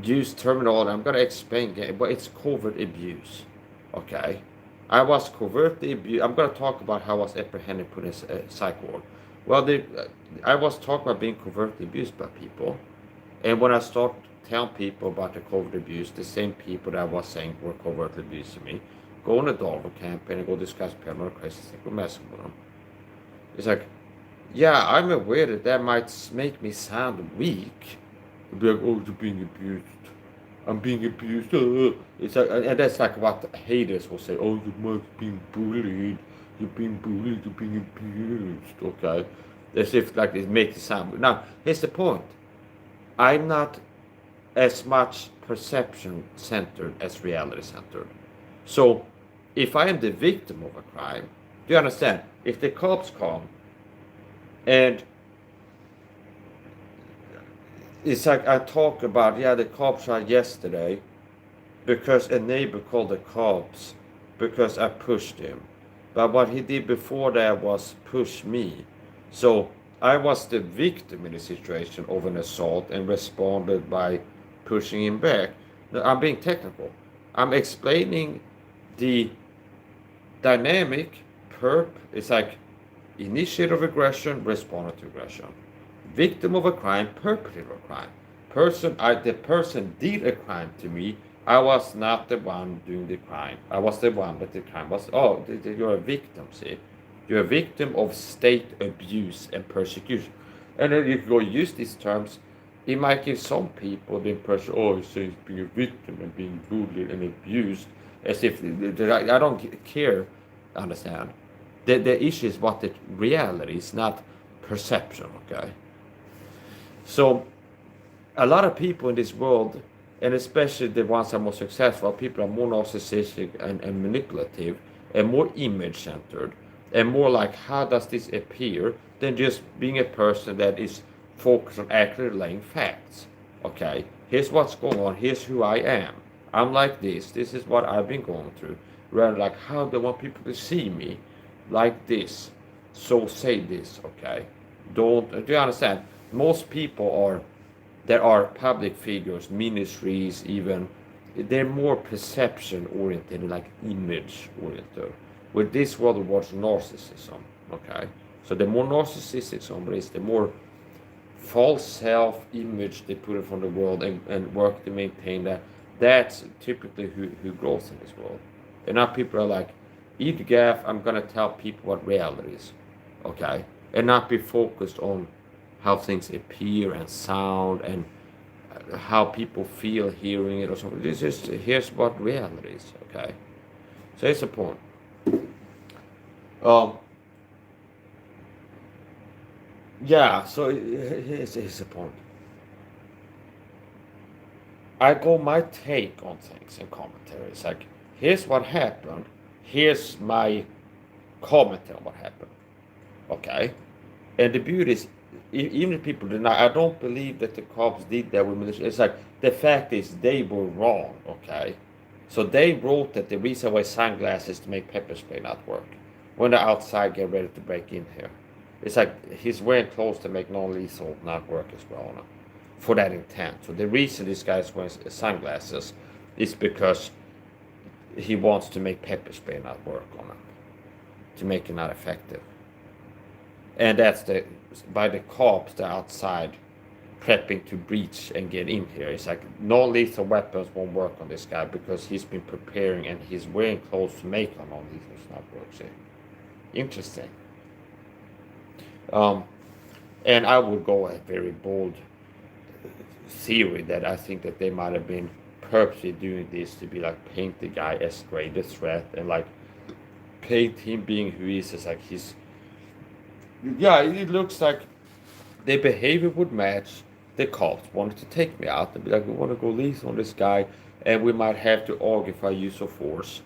use terminology, I'm gonna explain, but it's covert abuse, okay? I was covertly abused. I'm gonna talk about how I was apprehended, put in a psychward. Well, I was talking about being covertly abused by people, and when I start telling people about the covert abuse, the same people that I was saying were covertly abusing me, go on a Darwin campaign and go discuss paranoid crisis, go messing with them. It's like, yeah, I'm aware that that might make me sound weak. Be like, oh, you're being abused. I'm being abused. It's like, and that's like what haters will say. Oh, you must be bullied. You're being bullied. You're being abused. Okay, as if like it makes it sound. Now, here's the point. I'm not as much perception centered as reality centered. So, if I am the victim of a crime, do you understand? If the cops come and it's like I talk about, yeah, the cops tried yesterday because a neighbor called the cops because I pushed him. But what he did before that was push me. So I was the victim in the situation of an assault and responded by pushing him back. Now, I'm being technical. I'm explaining the dynamic perp. It's like initiator of aggression, responded to aggression. Victim of a crime, perpetrator of a crime. The person did a crime to me. I was not the one doing the crime. I was the one that the crime was. Oh, you're a victim, see? You're a victim of state abuse and persecution. And then if you use these terms, it might give some people the impression, oh, it's being a victim and being bullied and abused, as if I don't care, understand? The issue is what the reality is, not perception, okay? So a lot of people in this world, and especially the ones that are more successful, people are more narcissistic and manipulative and more image centered and more like how does this appear than just being a person that is focused on accurately laying facts. Okay, here's what's going on, here's who I am. I'm like this is what I've been going through. Rather like how do I want people to see me like this. So say this, okay? Do you understand? Most people are that are public figures, ministries, even they're more perception oriented, like image oriented. With this world was narcissism. Okay, so the more narcissistic somebody is, the more false self image they put in from the world and work to maintain that. That's typically who grows in this world. And now people are like, eat gaff, I'm gonna tell people what reality is. Okay? And not be focused on how things appear and sound and how people feel hearing it or something. This is here's what reality is, okay? So here's the point. Yeah, so here's the point. I go my take on things in commentaries. Like, here's what happened. Here's my commentary on what happened. Okay? And the beauty is, even if people deny, I don't believe that the cops did that with militia. It's like, the fact is, they were wrong, okay? So they wrote that the reason why sunglasses to make pepper spray not work when the outside get ready to break in here. It's like he's wearing clothes to make non-lethal not work as well for that intent. So the reason this guy's wearing sunglasses is because he wants to make pepper spray not work on him, to make it not effective. And that's by the cops, the outside prepping to breach and get in here. It's like non-lethal weapons won't work on this guy because he's been preparing and he's wearing clothes to make a non-lethal sniper. See? Interesting. And I would go a very bold theory that I think that they might have been purposely doing this to be like paint the guy as greatest threat and like paint him being who he is as like he's it looks like their behavior would match. The cops wanted to take me out and be like, we want to go lethal on this guy and we might have to argue for use of force.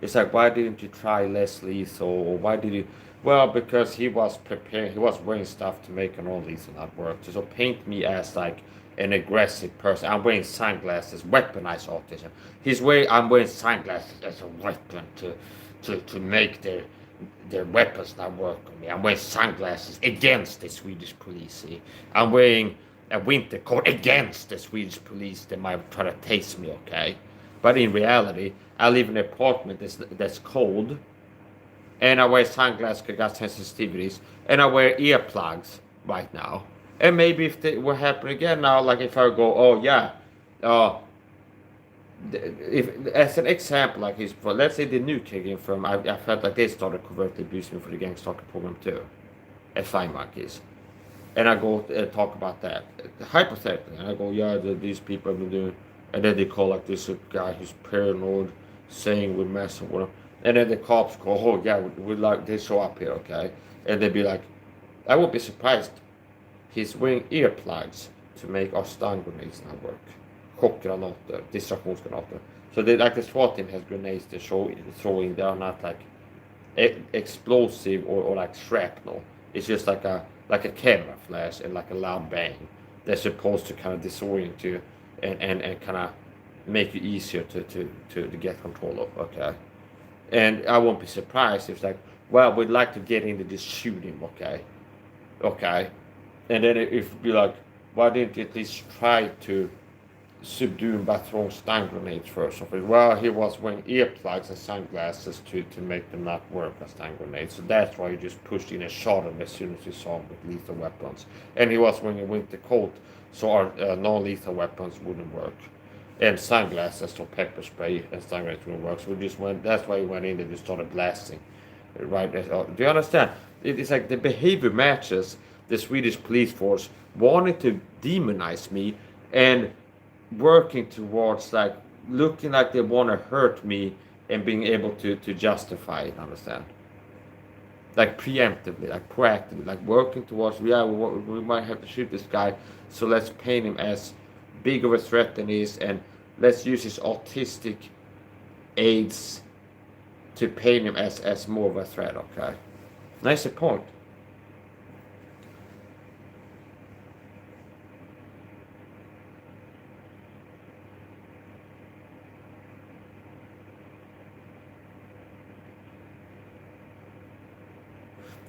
It's like, why didn't you try less lethal, or why did you? Well, because he was preparing, he was wearing stuff to make an non-lethal not work. So paint me as like an aggressive person. I'm wearing sunglasses, weaponized autism. I'm wearing sunglasses as a weapon to make their weapons not work on me. I'm wearing sunglasses against the Swedish police. I'm wearing a winter coat against the Swedish police that might try to tase me, okay? But in reality, I live in an apartment that's cold, and I wear sunglasses because I got sensitivities, and I wear earplugs right now. And maybe if it will happen again now, like if I go, oh yeah, if as an example, like let's say the new kicking firm, I felt like they started covertly abusing me for the gang stalker program too, as fine monkeys. And I go talk about that hypothetically, and I go, yeah, these people have been doing, and then they call like this guy who's paranoid, saying we're messing with him, and then the cops go, oh yeah, we like they show up here, okay, and they'd be like, I won't be surprised, he's wearing earplugs to make our stun grenades not work, chockgranater, distraktionsgranater. So they like the SWAT team has grenades they throw in. They are not like explosive or like shrapnel. It's just like a camera flash and like a loud bang. They're supposed to kind of disorient you and kind of make it easier to get control of, okay? And I won't be surprised if it's like, well, we'd like to get into this shooting, okay? And then if it'd be like, why didn't you at least try to subdue him by throwing stun grenades first? Well, he was wearing earplugs and sunglasses to make them not work as stun grenades. So that's why you just pushed in and shot him as soon as you saw him with lethal weapons. And he was wearing a winter coat, so our non-lethal weapons wouldn't work. And sunglasses, so pepper spray and stun grenades wouldn't work. So that's why we went in and just started blasting. Right? Do you understand? It's like the behavior matches the Swedish police force wanting to demonize me and working towards like looking like they want to hurt me and being able to justify it, understand? Like preemptively, like proactively, like working towards, yeah, we might have to shoot this guy, so let's paint him as big of a threat than he is, and let's use his autistic aids to paint him as more of a threat, okay? Nice point.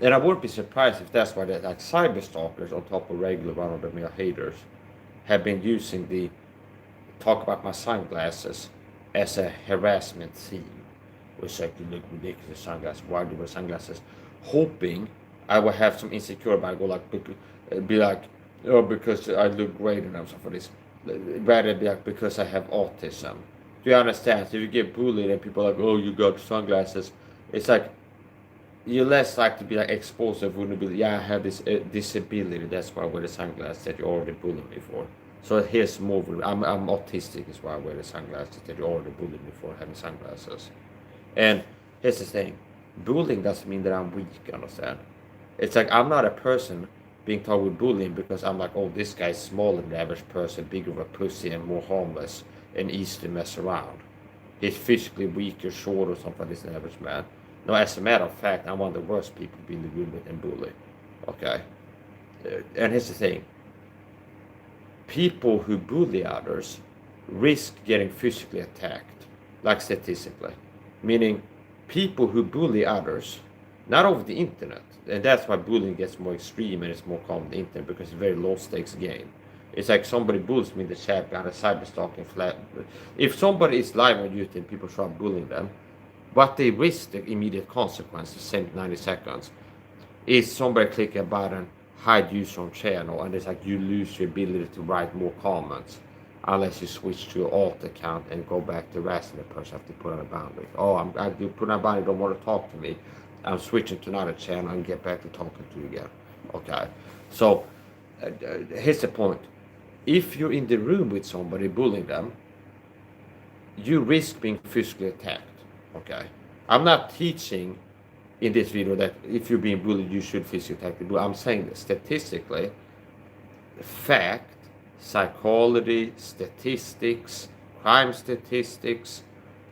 And I wouldn't be surprised if that's why like cyber stalkers on top of regular run-of-the-mill haters have been using the talk about my sunglasses as a harassment theme. Which like, you look ridiculous sunglasses, why do you wear sunglasses? Hoping I will have some insecurity, but I go like, be like, oh, because I look great and I'm so for this. Rather be like, because I have autism. Do you understand? So if you get bullied and people are like, oh, you got sunglasses, it's like, you're less likely to be like exposed to vulnerability. Yeah, I have this disability. That's why I wear the sunglasses that you already bullied me for. So here's more. I'm autistic, is why I wear the sunglasses that you already bullied me for having sunglasses. And here's the thing: bullying doesn't mean that I'm weak. Understand? It's like I'm not a person being told with bullying because I'm like, oh, this guy's smaller than the average person, bigger of a pussy, and more harmless and easy to mess around. He's physically weaker, shorter, or something like the average man. No, as a matter of fact, I'm one of the worst people to be living with and bully. Okay? And here's the thing. People who bully others risk getting physically attacked, like statistically. Meaning, people who bully others, not over the internet, and that's why bullying gets more extreme and it's more common on the internet because it's a very low stakes game. It's like somebody bullies me in the chat behind a cyber stalking flat. If somebody is live on YouTube and people start bullying them, what they risk the immediate consequence, the same 90 seconds, is somebody click a button hide you from channel, and it's like you lose your ability to write more comments unless you switch to your alt account and go back to harassing the person after you put on a boundary. Oh, I do put on a boundary, don't want to talk to me. I'm switching to another channel and get back to talking to you again. Okay, so here's the point. If you're in the room with somebody bullying them, you risk being physically attacked. Okay, I'm not teaching in this video that if you're being bullied, you should physically attack the bully. I'm saying that statistically, fact, psychology, statistics, crime statistics,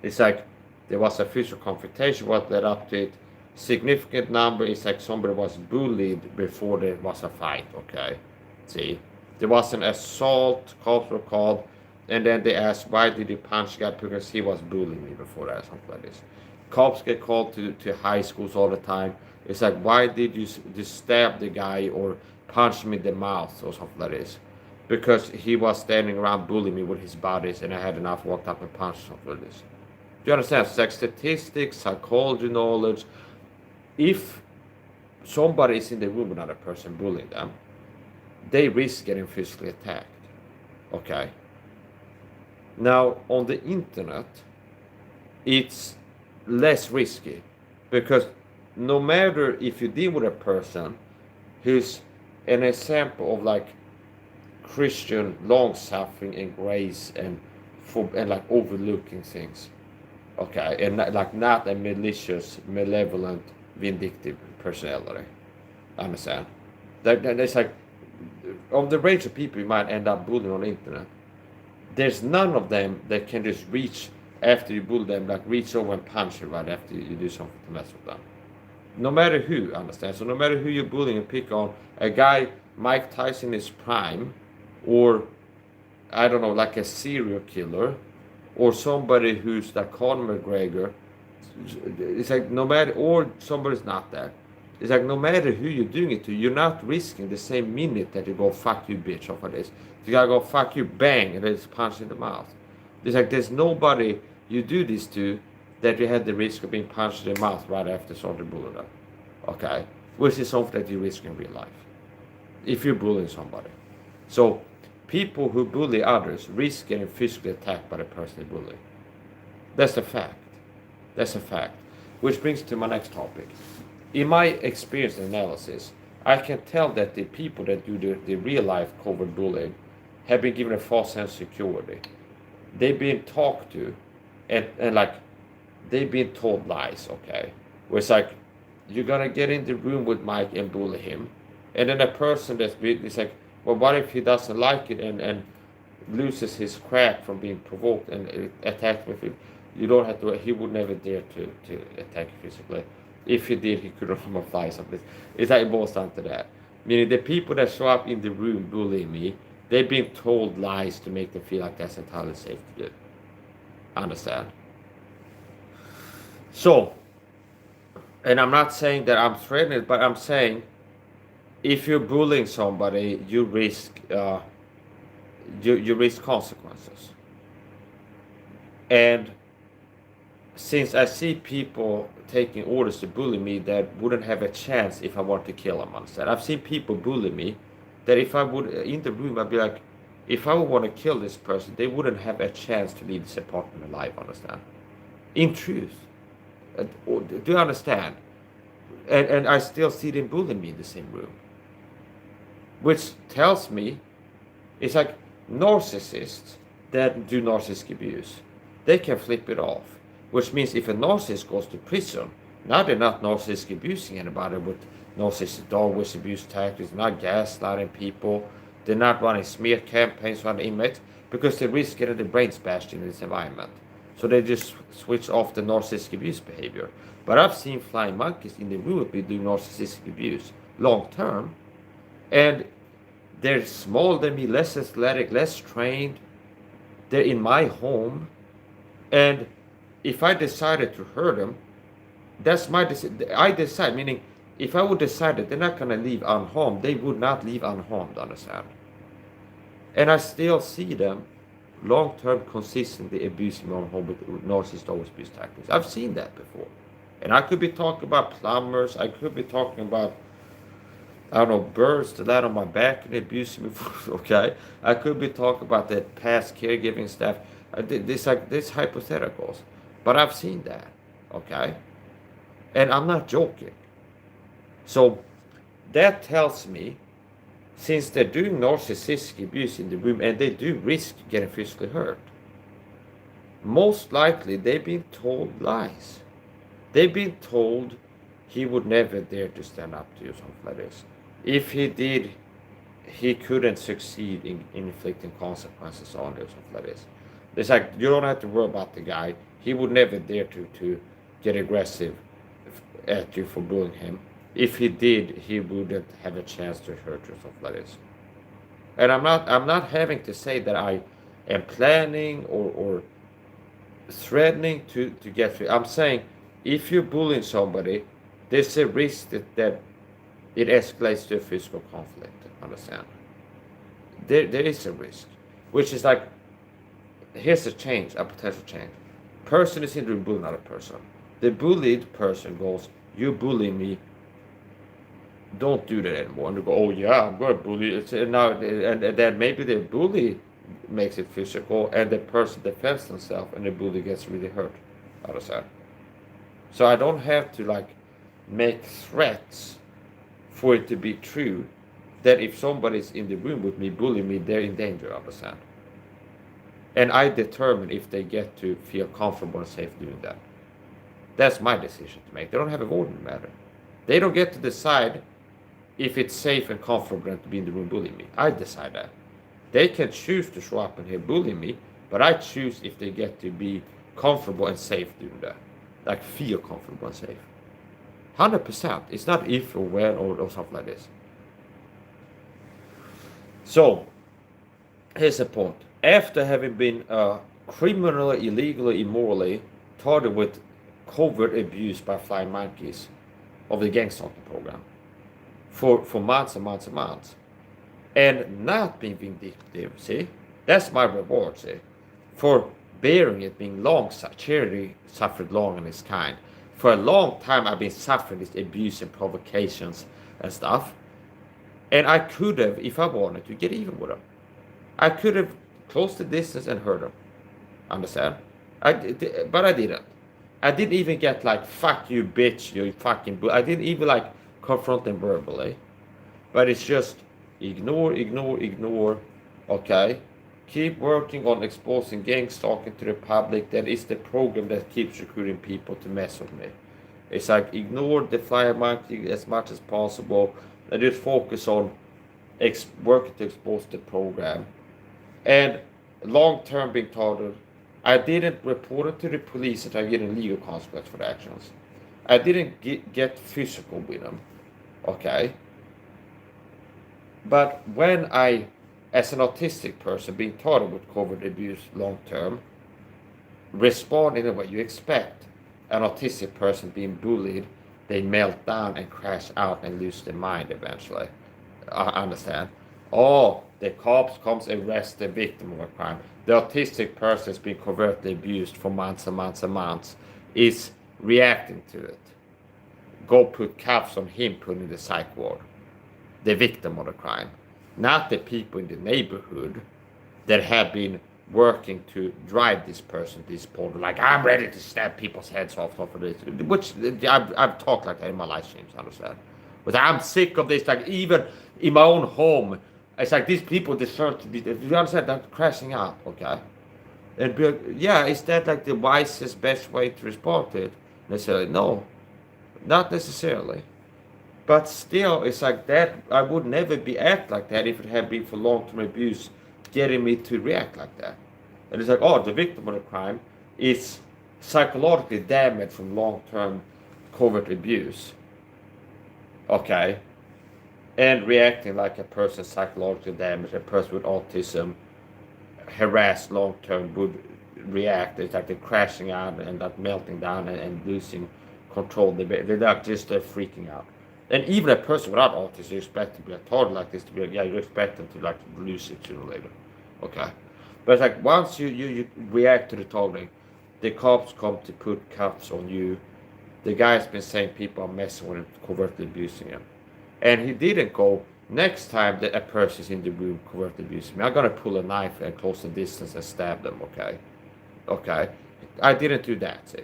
it's like there was a physical confrontation, what led up to it. Significant number is like somebody was bullied before there was a fight, okay? See? There was an assault, cops were called, and then they asked, why did you punch the guy? Because he was bullying me before that, something like this. Cops get called to high schools all the time. It's like, why did you stab the guy or punch him in the mouth or something like this? Because he was standing around bullying me with his bodies, and I had enough, walked up and punched something like this. Do you understand? It's like statistics, psychology knowledge. If somebody is in the room with another person bullying them, they risk getting physically attacked. Okay? Now, on the internet, it's less risky, because no matter if you deal with a person who's an example of like Christian long-suffering and grace and like overlooking things, okay, and like not a malicious, malevolent, vindictive personality, understand? There's like, of the range of people you might end up bullying on the internet, there's none of them that can just reach after you bully them, like reach over and punch you right after you do something to mess with them. No matter who, understand? So no matter who you're bullying and pick on, a guy Mike Tyson is prime, or I don't know, like a serial killer, or somebody who's like Conor McGregor, it's like no matter, or somebody's not that. It's like no matter who you're doing it to, you're not risking the same minute that you go fuck you bitch off of this. You gotta go fuck you bang and then it's punched in the mouth. It's like there's nobody you do this to that you had the risk of being punched in the mouth right after somebody bullied them. Okay? Which is something that you risk in real life. If you're bullying somebody. So people who bully others risk getting physically attacked by the person they bully. That's a fact. That's a fact. Which brings to my next topic. In my experience and analysis, I can tell that the people that do the real life covert bullying have been given a false sense of security. They've been talked to and like they've been told lies, okay? Where it's like, you're gonna get in the room with Mike and bully him. And then a person that's is like, well, what if he doesn't like it and loses his crap from being provoked and attacked with it? You don't have to, he would never dare to attack you physically. If he did, he could have fly something. It's like it boils down to that. Meaning the people that show up in the room bullying me, they've been told lies to make them feel like that's entirely safe to do. Understand? So, and I'm not saying that I'm threatening, but I'm saying if you're bullying somebody, you risk you risk consequences. And since I see people taking orders to bully me that wouldn't have a chance if I wanted to kill them, understand? I've seen people bully me that if I would, in the room, I'd be like, if I would want to kill this person, they wouldn't have a chance to leave this apartment alive, understand? In truth. Do you understand? And I still see them bullying me in the same room. Which tells me, it's like narcissists that do narcissistic abuse, they can flip it off. Which means if a narcissist goes to prison, now they're not narcissistic abusing anybody with narcissistic always abuse tactics, not gaslighting people, they're not running smear campaigns on the inmates, because they risk getting their brains bashed in this environment. So they just switch off the narcissistic abuse behavior. But I've seen flying monkeys in the room with me doing narcissistic abuse long term, and they're smaller than me, less athletic, less trained, they're in my home, and if I decided to hurt them, that's my decision. I decide, meaning if I would decide that they're not going to leave unharmed, they would not leave unharmed, understand? And I still see them long-term consistently abusing my home with narcissist always abuse tactics. I've seen that before. And I could be talking about plumbers, I could be talking about I don't know, birds that land on my back and abusing me. Okay, I could be talking about the past caregiving staff. This hypotheticals, but I've seen that. Okay, and I'm not joking. So that tells me, since they're doing narcissistic abuse in the room and they do risk getting physically hurt, most likely they've been told lies. They've been told he would never dare to stand up to you, something like this. If he did, he couldn't succeed in inflicting consequences on you, something like this. It's like, you don't have to worry about the guy. He would never dare to get aggressive at you for bullying him. If he did, he wouldn't have a chance to hurt you, something like this. And I'm not having to say that I am planning or threatening to get free. I'm saying, if you're bullying somebody, there's a risk that it escalates to a physical conflict. Understand? There is a risk, which is like, here's a potential change. Person is in the room bullying another person. The bullied person goes, "You bully me. Don't do that anymore." And they go, "Oh yeah, I'm going to bully." And then maybe the bully makes it physical, and the person defends themselves, and the bully gets really hurt. Understand? So I don't have to like make threats for it to be true that if somebody's in the room with me bullying me, they're in danger. Understand? And I determine if they get to feel comfortable and safe doing that. That's my decision to make. They don't have a vote in the matter. They don't get to decide if it's safe and comfortable to be in the room bullying me. I decide that. They can choose to show up and here bullying me, but I choose if they get to be comfortable and safe doing that. Like feel comfortable and safe. 100%. It's not if or when or something like this. So, here's the point. After having been criminally, illegally, immorally targeted with covert abuse by flying monkeys of the gang stalking program for months and months and months, and not being vindictive, see? That's my reward, see? For bearing it, being charity suffered long in its kind. For a long time, I've been suffering this abuse and provocations and stuff. And I could have, if I wanted to, get even with them. I could have closed the distance and hurt them. Understand? But I didn't. I didn't even get like, "Fuck you, bitch, you fucking bull." I didn't even like confront them verbally. But it's just ignore, okay? Keep working on exposing gang stalking to the public. That is the program that keeps recruiting people to mess with me. It's like, ignore the flyer monkey as much as possible and just focus on working to expose the program. And long-term being targeted, I didn't report it to the police that I get a legal consequence for the actions. I didn't get physical with them, okay? But when I, as an autistic person being targeted with covert abuse long-term, respond in a way you expect an autistic person being bullied, they melt down and crash out and lose their mind eventually. I understand. Oh, the cops comes arrest the victim of a crime. The autistic person has been covertly abused for months and months and months, is reacting to it. Go put cuffs on him, put in the psych ward. The victim of the crime. Not the people in the neighborhood that have been working to drive this person to this point. Like, "I'm ready to stab people's heads off for this." Which I've talked like that in my live streams, understand? But I'm sick of this, like even in my own home. It's like these people deserve to be, you understand, they're crashing out, okay? And be like, yeah, is that like the wisest, best way to respond to it? Necessarily, no, not necessarily. But still, it's like that, I would never be act like that if it had been for long-term abuse getting me to react like that. And it's like, oh, the victim of the crime is psychologically damaged from long-term covert abuse. Okay? And reacting like a person psychologically damaged, a person with autism, harassed long-term would react. It's like they're crashing out and not melting down and losing control. They're not just freaking out. And even a person without autism, you expect to be a toddler like this to be like, yeah, you expect them to like lose it sooner or later. Okay? But it's like once you react to the toddling, the cops come to put cuffs on you. The guy's been saying people are messing with him, covertly abusing him. And he didn't go, next time that a person is in the room covert abusing me, I'm gonna pull a knife and close the distance and stab them, okay? Okay? I didn't do that, see?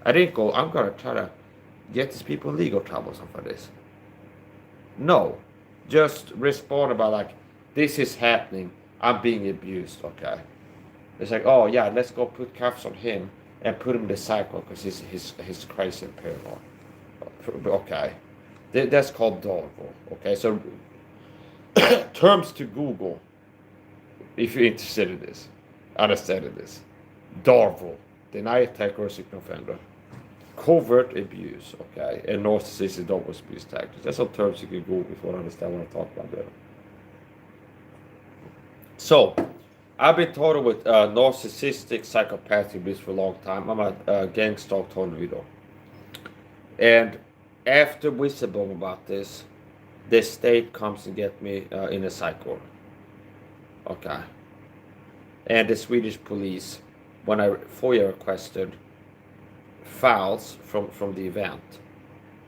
I didn't go, I'm gonna try to get these people in legal trouble for this. No. Just respond about like, this is happening, I'm being abused, okay? It's like, oh yeah, let's go put cuffs on him and put him in the psychward because he's crazy and paranoid. Okay. That's called dogville. Okay, so terms to Google if you're interested in this, understand this. Dogville, deny attack or seek offender. Covert abuse, okay, and narcissistic double abuse tactics. That's some terms you can Google if you want to understand what I'm talking about there. So, I've been told with narcissistic psychopathic abuse for a long time. I'm a gang stalk tornado. And after whistleblowing about this, the state comes and get me in a psychward. Okay. And the Swedish police, when I FOIA requested files from the event,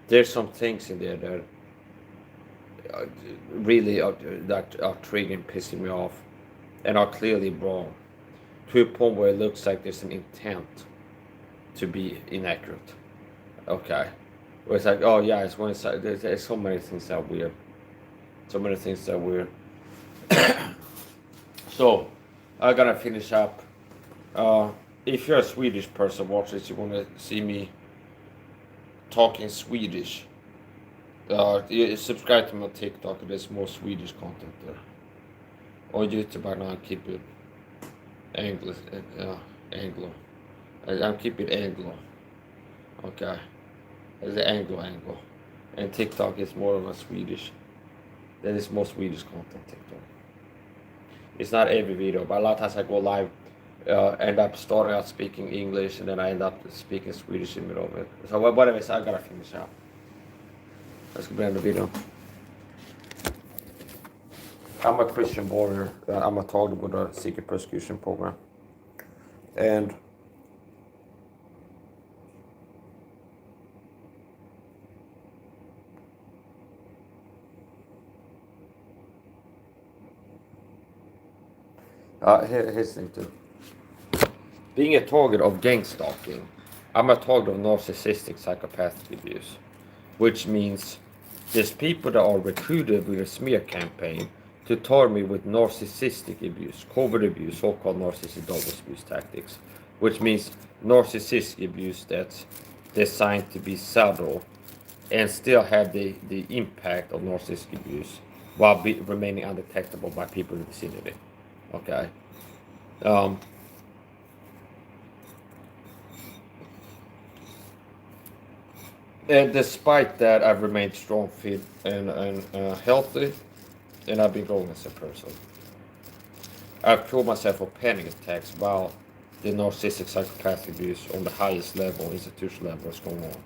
there's some things in there that really that are triggering, pissing me off, and are clearly wrong, to a point where it looks like there's an intent to be inaccurate. Okay. Where it's like, oh yeah, it's one side. There's so many things that are weird. So many things that are weird. So, I'm gonna finish up. If you're a Swedish person watching this, you wanna see me talking Swedish, you subscribe to my TikTok. There's more Swedish content there. On YouTube, I now keep it English, Anglo. I'm keeping Anglo. Okay. It's the Anglo. And TikTok is more of a Swedish. There is more Swedish content TikTok. It's not every video, but a lot of times I go live, end up starting out speaking English, and then I end up speaking Swedish in the middle of it. So whatever, so I gotta finish up. Let's go back to the video. I'm a Christian warrior. I'm a target with a secret persecution program. And here's the thing too. Being a target of gang stalking, I'm a target of narcissistic psychopathic abuse, which means there's people that are recruited with a smear campaign to target me with narcissistic abuse, covert abuse, so-called narcissistic double abuse tactics, which means narcissistic abuse that's designed to be subtle and still have the impact of narcissistic abuse while remaining undetectable by people in the vicinity. Okay. And despite that, I've remained strong, fit, and healthy, and I've been growing as a person. I've cured myself of panic attacks while the narcissistic psychopathic abuse on the highest level, institutional level, is going on.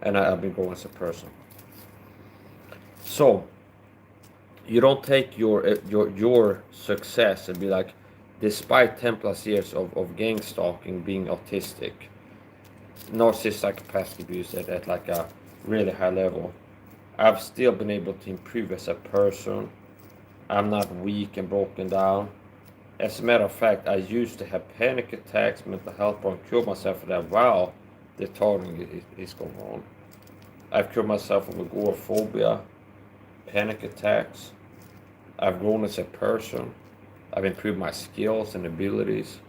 And I've been growing as a person. So, you don't take your success and be like, despite 10 plus years of gang stalking, being autistic, narcissistic psychopathic abuse at like a really high level, I've still been able to improve as a person. I'm not weak and broken down. As a matter of fact, I used to have panic attacks, mental health problems, cured myself of that while the targeting is going on. I've cured myself of agoraphobia, panic attacks. I've grown as a person. I've improved my skills and abilities.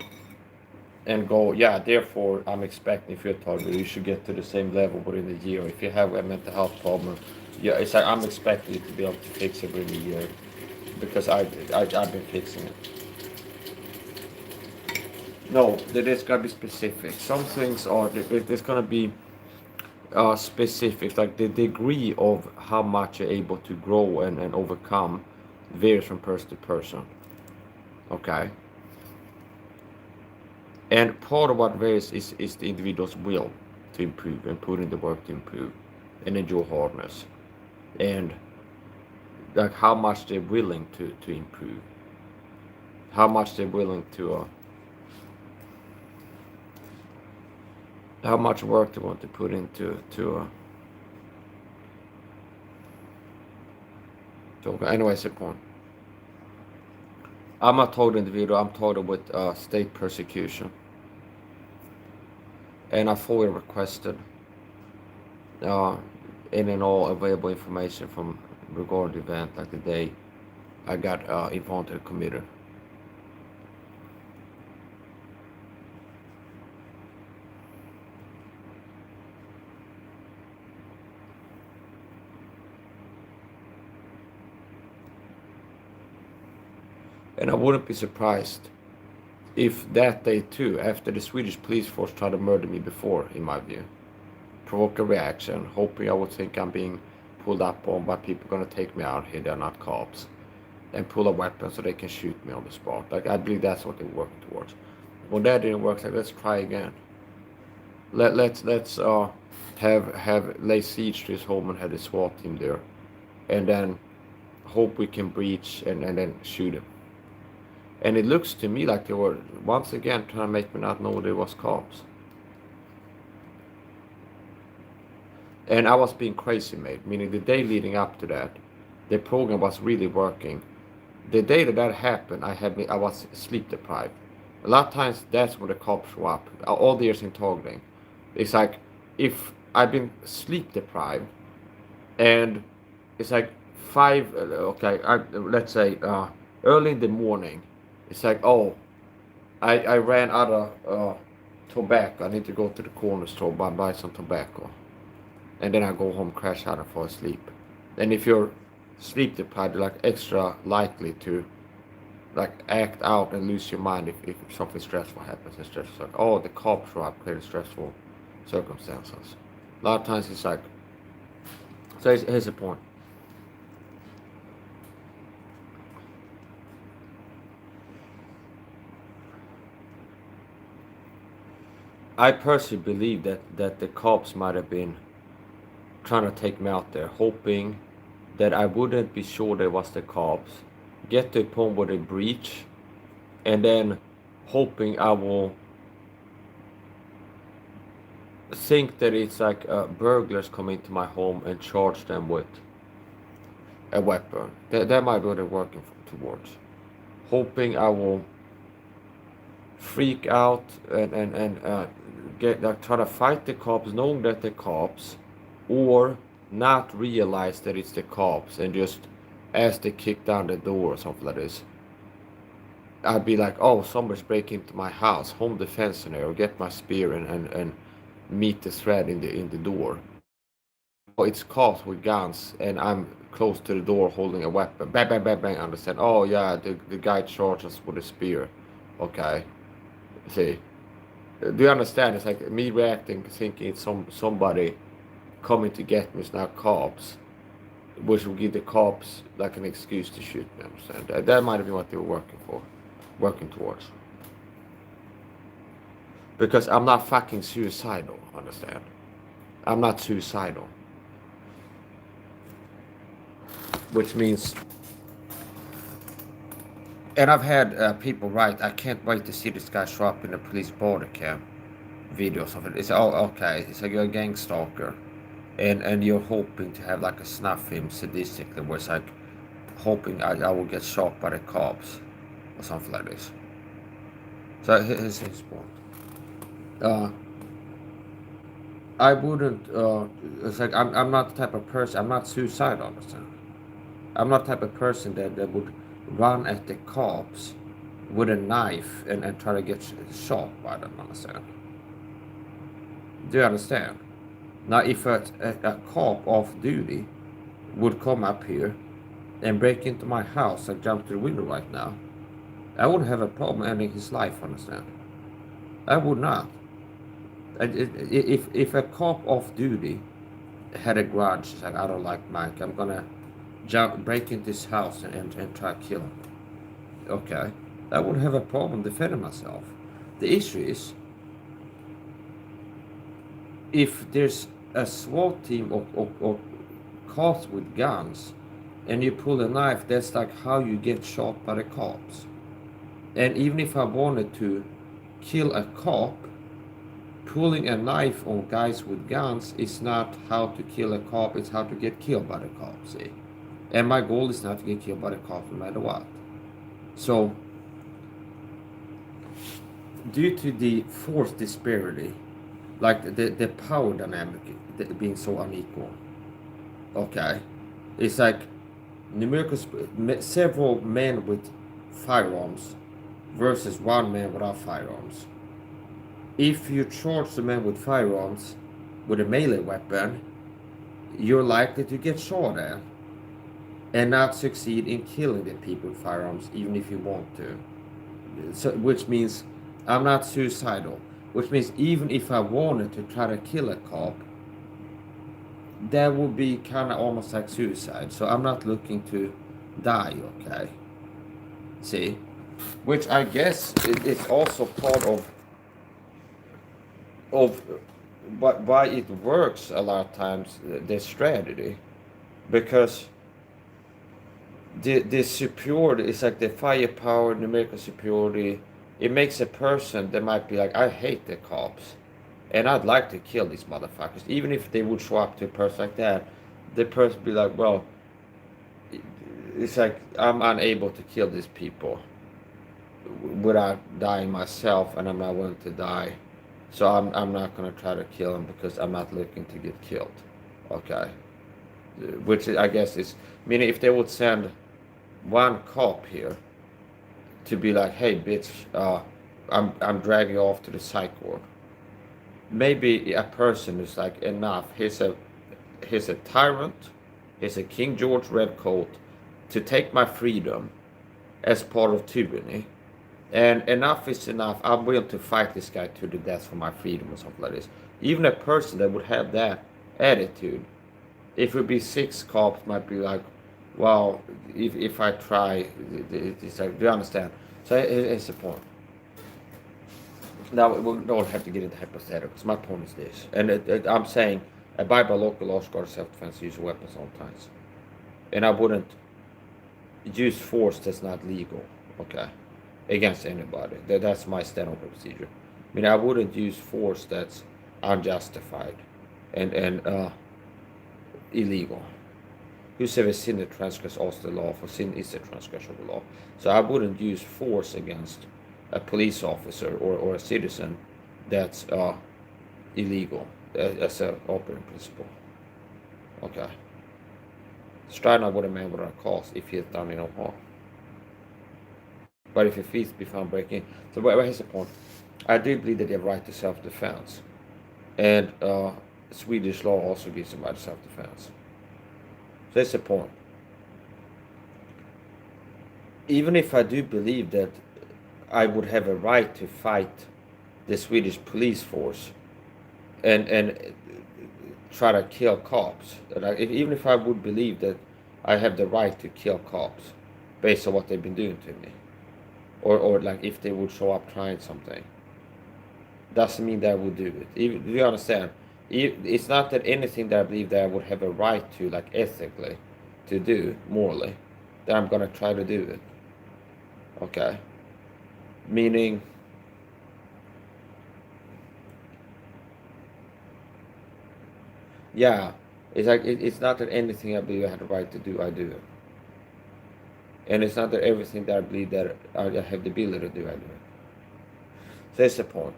And go, yeah, therefore, I'm expecting if you're a target, you should get to the same level within a year. If you have a mental health problem, yeah, it's like I'm expecting you to be able to fix it within a year. Because I've been fixing it. No, there's gotta be specific. Some things are, there's gonna be specific, like the degree of how much you're able to grow and overcome varies from person to person. Okay? And part of what varies is the individual's will to improve and put in the work to improve and endure hardness. And like how much they're willing to improve. How much they're willing to how much work they want to put into So anyways, the point. I'm not told in the video, I'm told with state persecution. And I fully requested uh, any and all available information from regarding the event, like the day I got involved in the computer. And I wouldn't be surprised if that day too, after the Swedish police force tried to murder me before, in my view, provoke a reaction, hoping I would think I'm being pulled up on by people gonna take me out here, they're not cops, and pull a weapon so they can shoot me on the spot. Like, I believe that's what they're working towards. When that didn't work, like, let's try again. Let's have lay siege to his home and have the SWAT team there, and then hope we can breach and then shoot him. And it looks to me like they were once again trying to make me not know there was cops. And I was being crazy made, meaning the day leading up to that, the program was really working. The day that happened, I was sleep deprived. A lot of times that's when the cops show up. All the years in targeting, it's like if I've been sleep deprived, and it's like let's say early in the morning, it's like, oh, I ran out of tobacco. I need to go to the corner store buy some tobacco, and then I go home, crash out, and fall asleep. And if you're sleep deprived, you're like extra likely to like act out and lose your mind if something stressful happens. It's just like, oh, the cops show up, creating stressful circumstances. A lot of times it's like, so here's the point. I personally believe that the cops might have been trying to take me out there, hoping that I wouldn't be sure they was the cops, get to a point where they breach, and then hoping I will think that it's like burglars come into my home and charge them with a weapon. That might be what they're working towards. Hoping I will freak out and try to fight the cops, knowing that the cops, or not realize that it's the cops, and just as they kick down the door or something like this, I'd be like, oh, somebody's breaking into my house, home defense scenario, get my spear and meet the threat in the door. Oh, it's cops with guns, and I'm close to the door holding a weapon. Bang, bang, bang, bang. Understand? Oh yeah, the guy charged us with a spear. Okay. See, do you understand? It's like me reacting, thinking it's somebody coming to get me. It's not cops, which will give the cops like an excuse to shoot me. Understand? That might have been what they were working towards. Because I'm not fucking suicidal. Understand? I'm not suicidal, which means. And I've had people write, I can't wait to see this guy show up in the police border cam videos of it. It's, oh, okay, it's like you're a gang stalker. And you're hoping to have like a snuff film sadistically, where it's like hoping I will get shot by the cops or something like this. So here's his point. I wouldn't, it's like I'm not the type of person, I'm not suicidal, understand? I'm not the type of person that would run at the cops with a knife and try to get shot by them, understand? Do you understand? Now, if a cop off duty would come up here and break into my house and jump to the window right now, I wouldn't have a problem ending his life, understand? I would not. If a cop off duty had a grudge, like, I don't like Mike, I'm gonna break into his house and try to kill him. Okay, I wouldn't have a problem defending myself. The issue is, if there's a SWAT team or cops with guns, and you pull a knife, that's like how you get shot by the cops. And even if I wanted to kill a cop, pulling a knife on guys with guns is not how to kill a cop, it's how to get killed by the cops, see? And my goal is not to get killed by the cop no matter what. So, due to the force disparity, like the power dynamic being so unequal, okay, it's like several men with firearms versus one man without firearms. If you charge the man with firearms with a melee weapon, you're likely to get shot at and not succeed in killing the people with firearms, even if you want to. So, which means I'm not suicidal. Which means even if I wanted to try to kill a cop, that would be kind of almost like suicide. So I'm not looking to die, okay? See? Which I guess it's also part of why it works a lot of times, the strategy. Because the superiority is like the firepower, numerical superiority. It makes a person that might be like, I hate the cops, and I'd like to kill these motherfuckers. Even if they would show up to a person like that, the person would be like, well, it's like I'm unable to kill these people without dying myself, and I'm not willing to die, so I'm not gonna try to kill them because I'm not looking to get killed. Okay, which I guess is meaning if they would send one cop here to be like, hey bitch, I'm dragging you off to the psychward. Maybe a person is like, enough. He's a tyrant. He's a King George redcoat to take my freedom as part of tyranny. And enough is enough. I'm willing to fight this guy to the death for my freedom or something like this. Even a person that would have that attitude, if it would be 6 cops, might be like, well, if I try, it's like, do you understand? So it's the point. Now, we don't have to get into hypotheticals. My point is this. And I'm saying, abide by local laws, guard self-defense, use weapons sometimes. And I wouldn't use force that's not legal, okay, against anybody. That's my standard procedure. I mean, I wouldn't use force that's unjustified and illegal. Whosoever sinned transgress also the law, for sin is the transgression of the law. So I wouldn't use force against a police officer or a citizen that's illegal as an operating principle. Okay. Strive not with a man without a cause if he has done no harm. But if a thief be found breaking, so here's the point. I do believe that they have right to self-defense, and Swedish law also gives them right to self-defense. So that's the point. Even if I do believe that I would have a right to fight the Swedish police force and try to kill cops, even if I would believe that I have the right to kill cops based on what they've been doing to me, or like if they would show up trying something, doesn't mean that I would do it. Do you understand? It's not that anything that I believe that I would have a right to, like ethically, to do, morally, that I'm gonna try to do it. Okay? Meaning, yeah, it's like, it's not that anything I believe I have the right to do, I do it. And it's not that everything that I believe that I have the ability to do, I do it. So that's the point.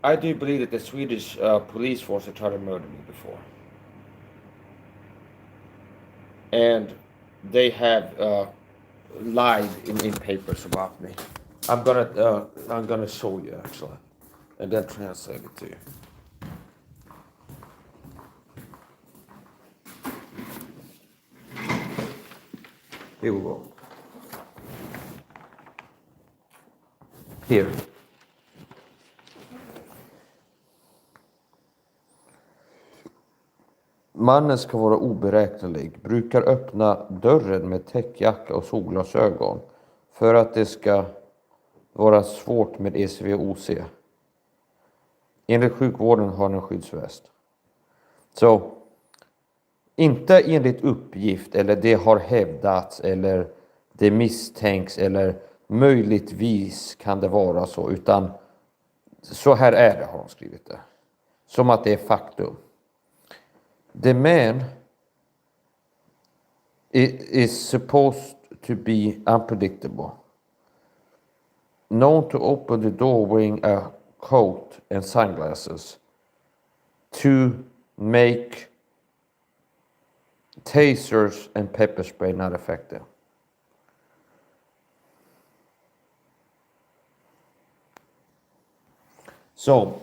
I do believe that the Swedish police force have tried to murder me before. And they have lied in papers about me. I'm gonna show you actually, and then translate it to you. Here we go. Here. Mannen ska vara oberäknelig, brukar öppna dörren med täckjacka och solglasögon för att det ska vara svårt med ECV och OC. Enligt sjukvården har han en skyddsväst. Så, inte enligt uppgift, eller det har hävdats, eller det misstänks, eller möjligtvis kan det vara så, utan så här är det, har de skrivit det. Som att det är faktum. The man It is supposed to be unpredictable. Known to open the door wearing a coat and sunglasses to make tasers and pepper spray not effective. So,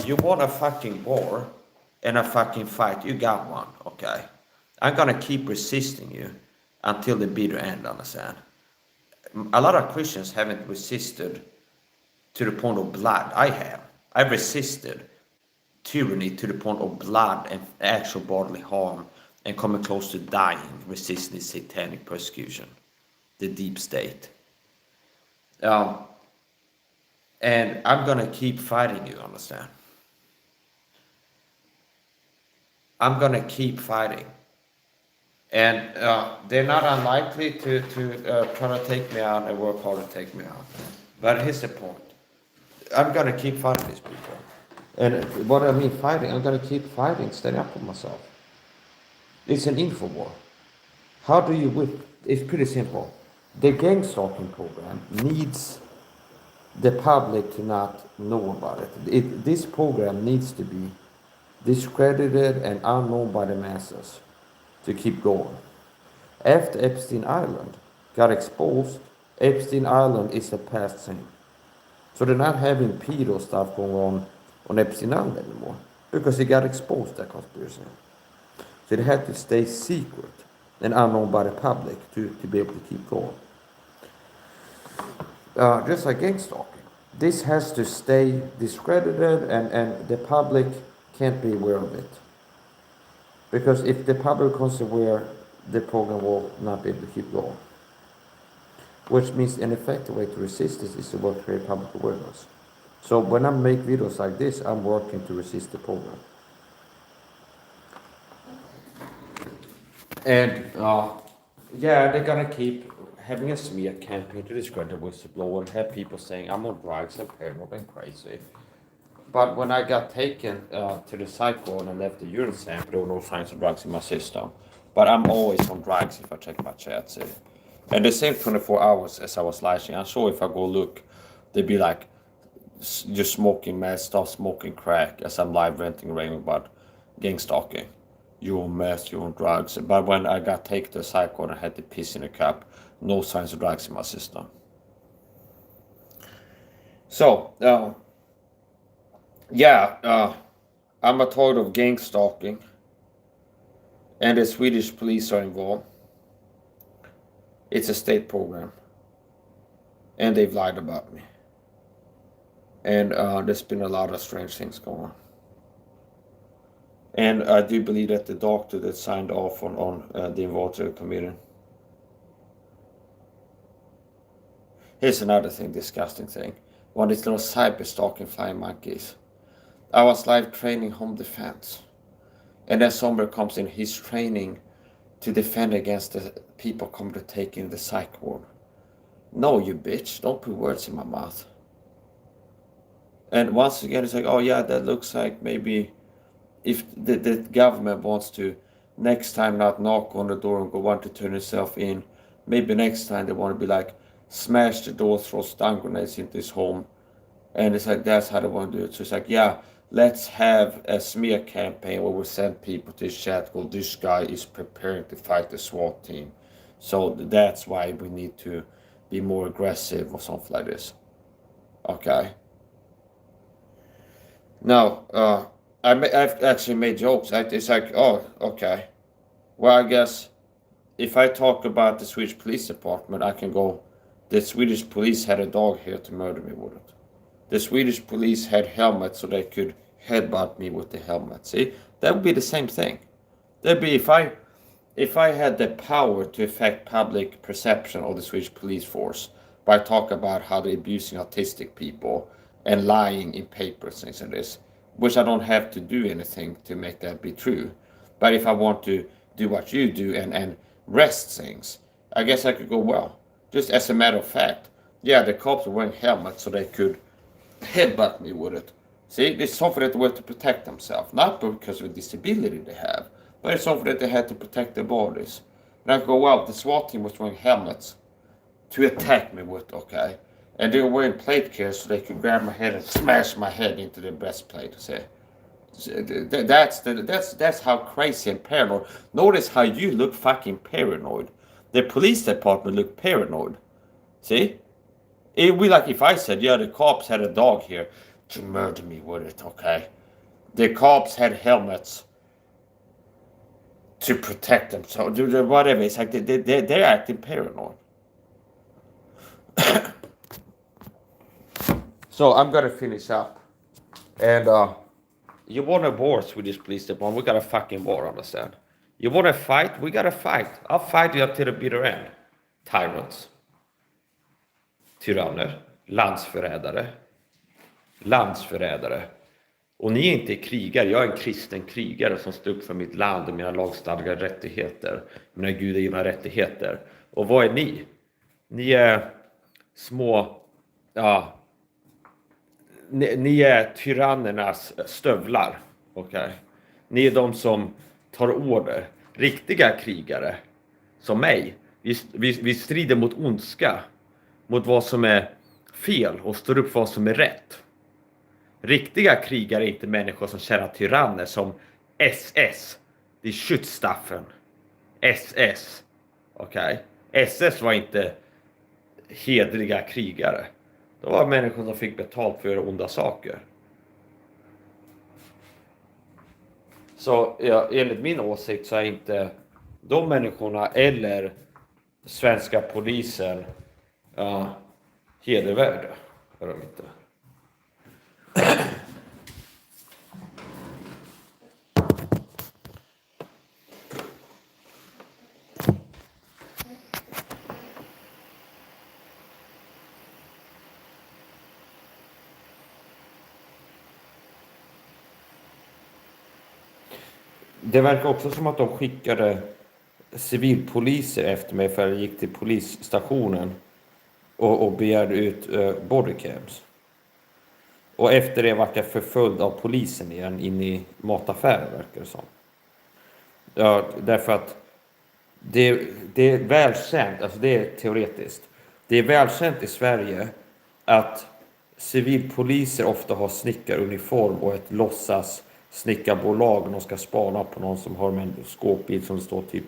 you want a fucking war and a fucking fight, you got one, okay? I'm gonna keep resisting you until the bitter end, understand? A lot of Christians haven't resisted to the point of blood. I have. I've resisted tyranny to the point of blood and actual bodily harm and coming close to dying, resisting satanic persecution, the deep state. And I'm gonna keep fighting you, understand? I'm gonna keep fighting. And they're not unlikely to try to take me out and work hard to take me out. But here's the point. I'm gonna keep fighting these people. And what I mean fighting, I'm gonna keep fighting, standing up for myself. It's an info war. How do you win? It's pretty simple. The gang stalking program needs the public to not know about it. This program needs to be discredited and unknown by the masses to keep going. After Epstein Island got exposed, Epstein Island is a past thing. So they're not having pedo stuff going on Epstein Island anymore because it got exposed, that conspiracy. So they had to stay secret and unknown by the public to be able to keep going. Just like gang stalking. This has to stay discredited and the public can't be aware of it. Because if the public becomes aware, the program will not be able to keep going. Which means an effective way to resist this is to work to create public awareness. So when I make videos like this, I'm working to resist the program. And yeah, they're gonna keep having a smear campaign to discredit whistleblower and have people saying I'm on drugs and paranoid and crazy. But when I got taken to the psychward and left the urine sample, there were no signs of drugs in my system. But I'm always on drugs if I check my chats. And the same 24 hours as I was lashing, I'm sure if I go look, they'd be like, you're smoking meth, stop smoking crack, as I'm live ranting and raving about gang stalking. You're on meth, you're on drugs. But when I got taken to the psychward and had to piss in a cup, no signs of drugs in my system. So, yeah, I'm a target of gang stalking, and the Swedish police are involved. It's a state program, and they've lied about me. And there's been a lot of strange things going on. And I do believe that the doctor that signed off on the involuntary committing. Here's another thing, disgusting thing. One of these little cyber stalking flying monkeys. I was live training home defense. And then somebody comes in, he's training to defend against the people coming to take in the psych ward. No, you bitch, don't put words in my mouth. And once again, it's like, oh yeah, that looks like maybe if the government wants to next time not knock on the door and go want to turn itself in, maybe next time they want to be like, smash the door, throw stun grenades into his home. And it's like, that's how they want to do it. So it's like, yeah, let's have a smear campaign where we send people to chat, well, this guy is preparing to fight the SWAT team. So that's why we need to be more aggressive or something like this. Okay. Now, I've actually made jokes. It's like, oh, okay. Well, I guess if I talk about the Swedish police department, I can go, the Swedish police had a dog here to murder me with it. The Swedish police had helmets so they could headbutt me with the helmet. See, that would be the same thing. That'd be if I had the power to affect public perception of the Swedish police force by talking about how they're abusing autistic people and lying in papers and things like this, which I don't have to do anything to make that be true. But if I want to do what you do and wrest things, I guess I could go, well, just as a matter of fact, yeah, the cops were wearing helmets so they could headbutt me with it. See, it's something that they were to protect themselves, not because of the disability they have, but it's something that they had to protect their bodies. And I go out, the SWAT team was wearing helmets to attack me with, okay? And they were wearing plate care so they could grab my head and smash my head into the breastplate. That's how crazy and paranoid. Notice how you look fucking paranoid. The police department looked paranoid. See? It would be like if I said, yeah, the cops had a dog here to murder me with it, okay? The cops had helmets to protect them. So whatever, it's like they're acting paranoid. So I'm gonna finish up. And you want a war, Swedish police department, we got a fucking war, understand? You want to fight, we got to fight. I'll fight you up to the bitter end. Tyrants. Tyranner. Landsförrädare. Och ni är inte krigare. Jag är en kristen krigare som står upp för mitt land och mina lagstadgade rättigheter. Mina gudagivna rättigheter. Och vad är ni? Ni är små... Ja... Ni är tyrannernas stövlar. Okay? Ni är de som tar order. Riktiga krigare. Som mig. Vi strider mot ondska. Mot vad som är fel. Och står upp för vad som är rätt. Riktiga krigare är inte människor som känner tyranner som SS. Det är Schutzstaffen. SS. Okej. SS var inte hedriga krigare. Det var människor som fick betalt för att göra onda saker. Så ja, enligt min åsikt så är inte de människorna eller svenska polisen hedervärda. Är de inte. Det verkar också som att de skickade civilpoliser efter mig för jag gick till polisstationen och begärde ut bodycams. Och efter det var jag förföljd av polisen igen in i mataffären, verkar det som. Ja, därför att det är välkänt, alltså det är teoretiskt. Det är välkänt i Sverige att civilpoliser ofta har snickaruniform och ett låtsas snickarbolag. De ska spana på någon som har en skåpbil som står typ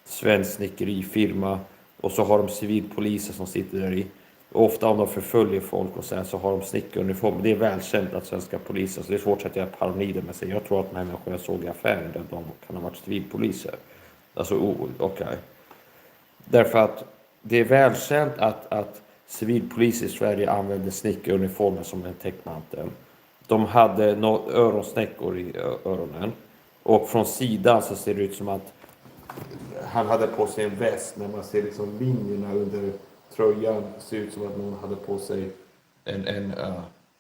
svensk snickerifirma. Och så har de civilpoliser som sitter där i. Och ofta om de förföljer folk och så har de snickaruniform. Det är välkänt att svenska poliser, så det är svårt att jag paranoider med sig. Jag tror att de här människorna jag såg i affären, där de kan ha varit civilpoliser. Alltså, okej. Därför att det är välkänt att civilpoliser i Sverige använder snickaruniformer som en täckmantel. De hade öronsnäckor i öronen. Och från sidan så ser det ut som att han hade på sig en väst. När man ser liksom linjerna under tröjan ser ut som att någon hade på sig en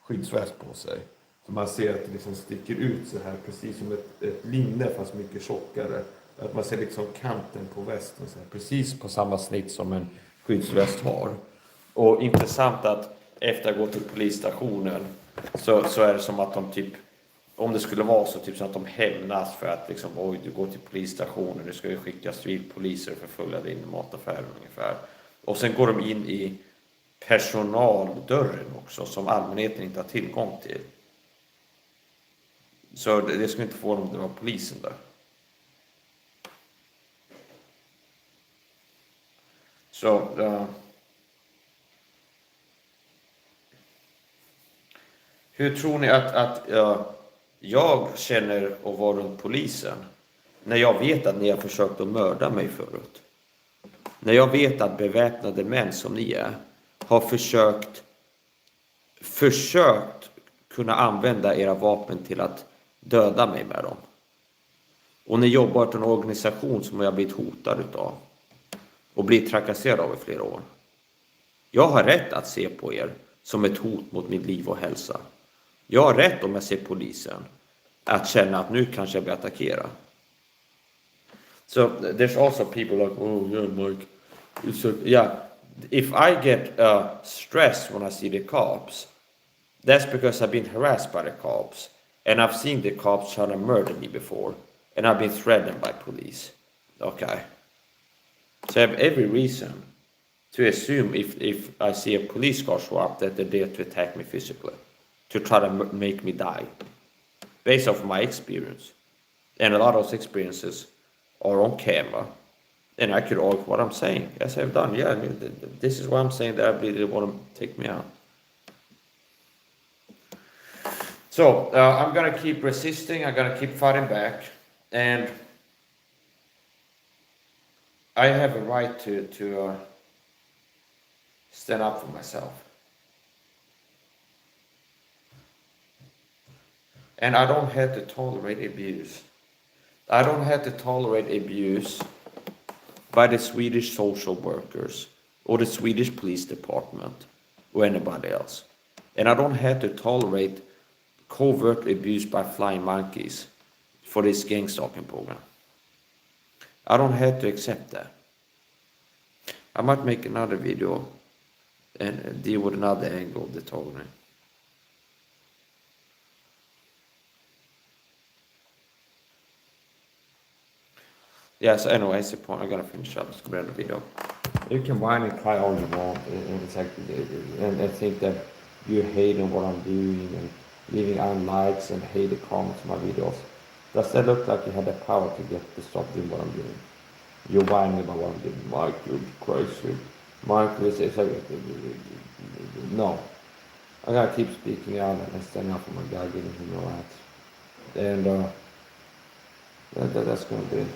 skyddsväst på sig. Så man ser att det liksom sticker ut så här, precis som ett linne fast mycket tjockare. Att man ser liksom kanten på västen så här, precis på samma snitt som en skyddsväst har. Och intressant att efter att gå till polisstationen så är det som att de typ, om det skulle vara så typ som att de hämnas för att liksom, oj, du går till polisstationen, du ska ju skicka civilpoliser för att följa dig in i mataffären ungefär. Och sen går de in i personaldörren också som allmänheten inte har tillgång till. Så det skulle inte få dem att det var polisen där. Så hur tror ni att jag känner att vara runt polisen när jag vet att ni har försökt att mörda mig förut? När jag vet att beväpnade män som ni är har försökt kunna använda era vapen till att döda mig med dem. Och ni jobbar åt en organisation som jag har blivit hotad utav och blivit trakasserad av i flera år. Jag har rätt att se på er som ett hot mot mitt liv och hälsa. Jag har rätt, om jag ser polisen, att känna att nu kanske jag blir attackerad. So there's also people like, oh yeah, Mike. So, yeah, if I get stressed when I see the cops, that's because I've been harassed by the cops. And I've seen the cops trying to murder me before. And I've been threatened by police. Okay. So I have every reason to assume if I see a police car show up that they're there to attack me physically, to try to make me die, based off my experience. And a lot of those experiences are on camera, and I could argue what I'm saying, as I've done. Yeah, I mean, this is why I'm saying that I believe they want to take me out. So I'm gonna keep resisting. I'm gonna keep fighting back, and I have a right to stand up for myself. And I don't have to tolerate abuse. I don't have to tolerate abuse by the Swedish social workers or the Swedish police department or anybody else. And I don't have to tolerate covert abuse by flying monkeys for this gang stalking program. I don't have to accept that. I might make another video and deal with another angle of the targeting. Yeah, so anyway, that's the point. I'm gonna finish up this video. You can whine and cry all you want, and it's like, and I think that you're hating what I'm doing and leaving unlikes and hate the comments on my videos. Does that look like you have the power to get to stop doing what I'm doing? You're whining about what I'm doing. Mike, you're crazy. Michael is like, no. I'm gonna keep speaking out and standing up for my guy, giving him the rights. And that's gonna be it.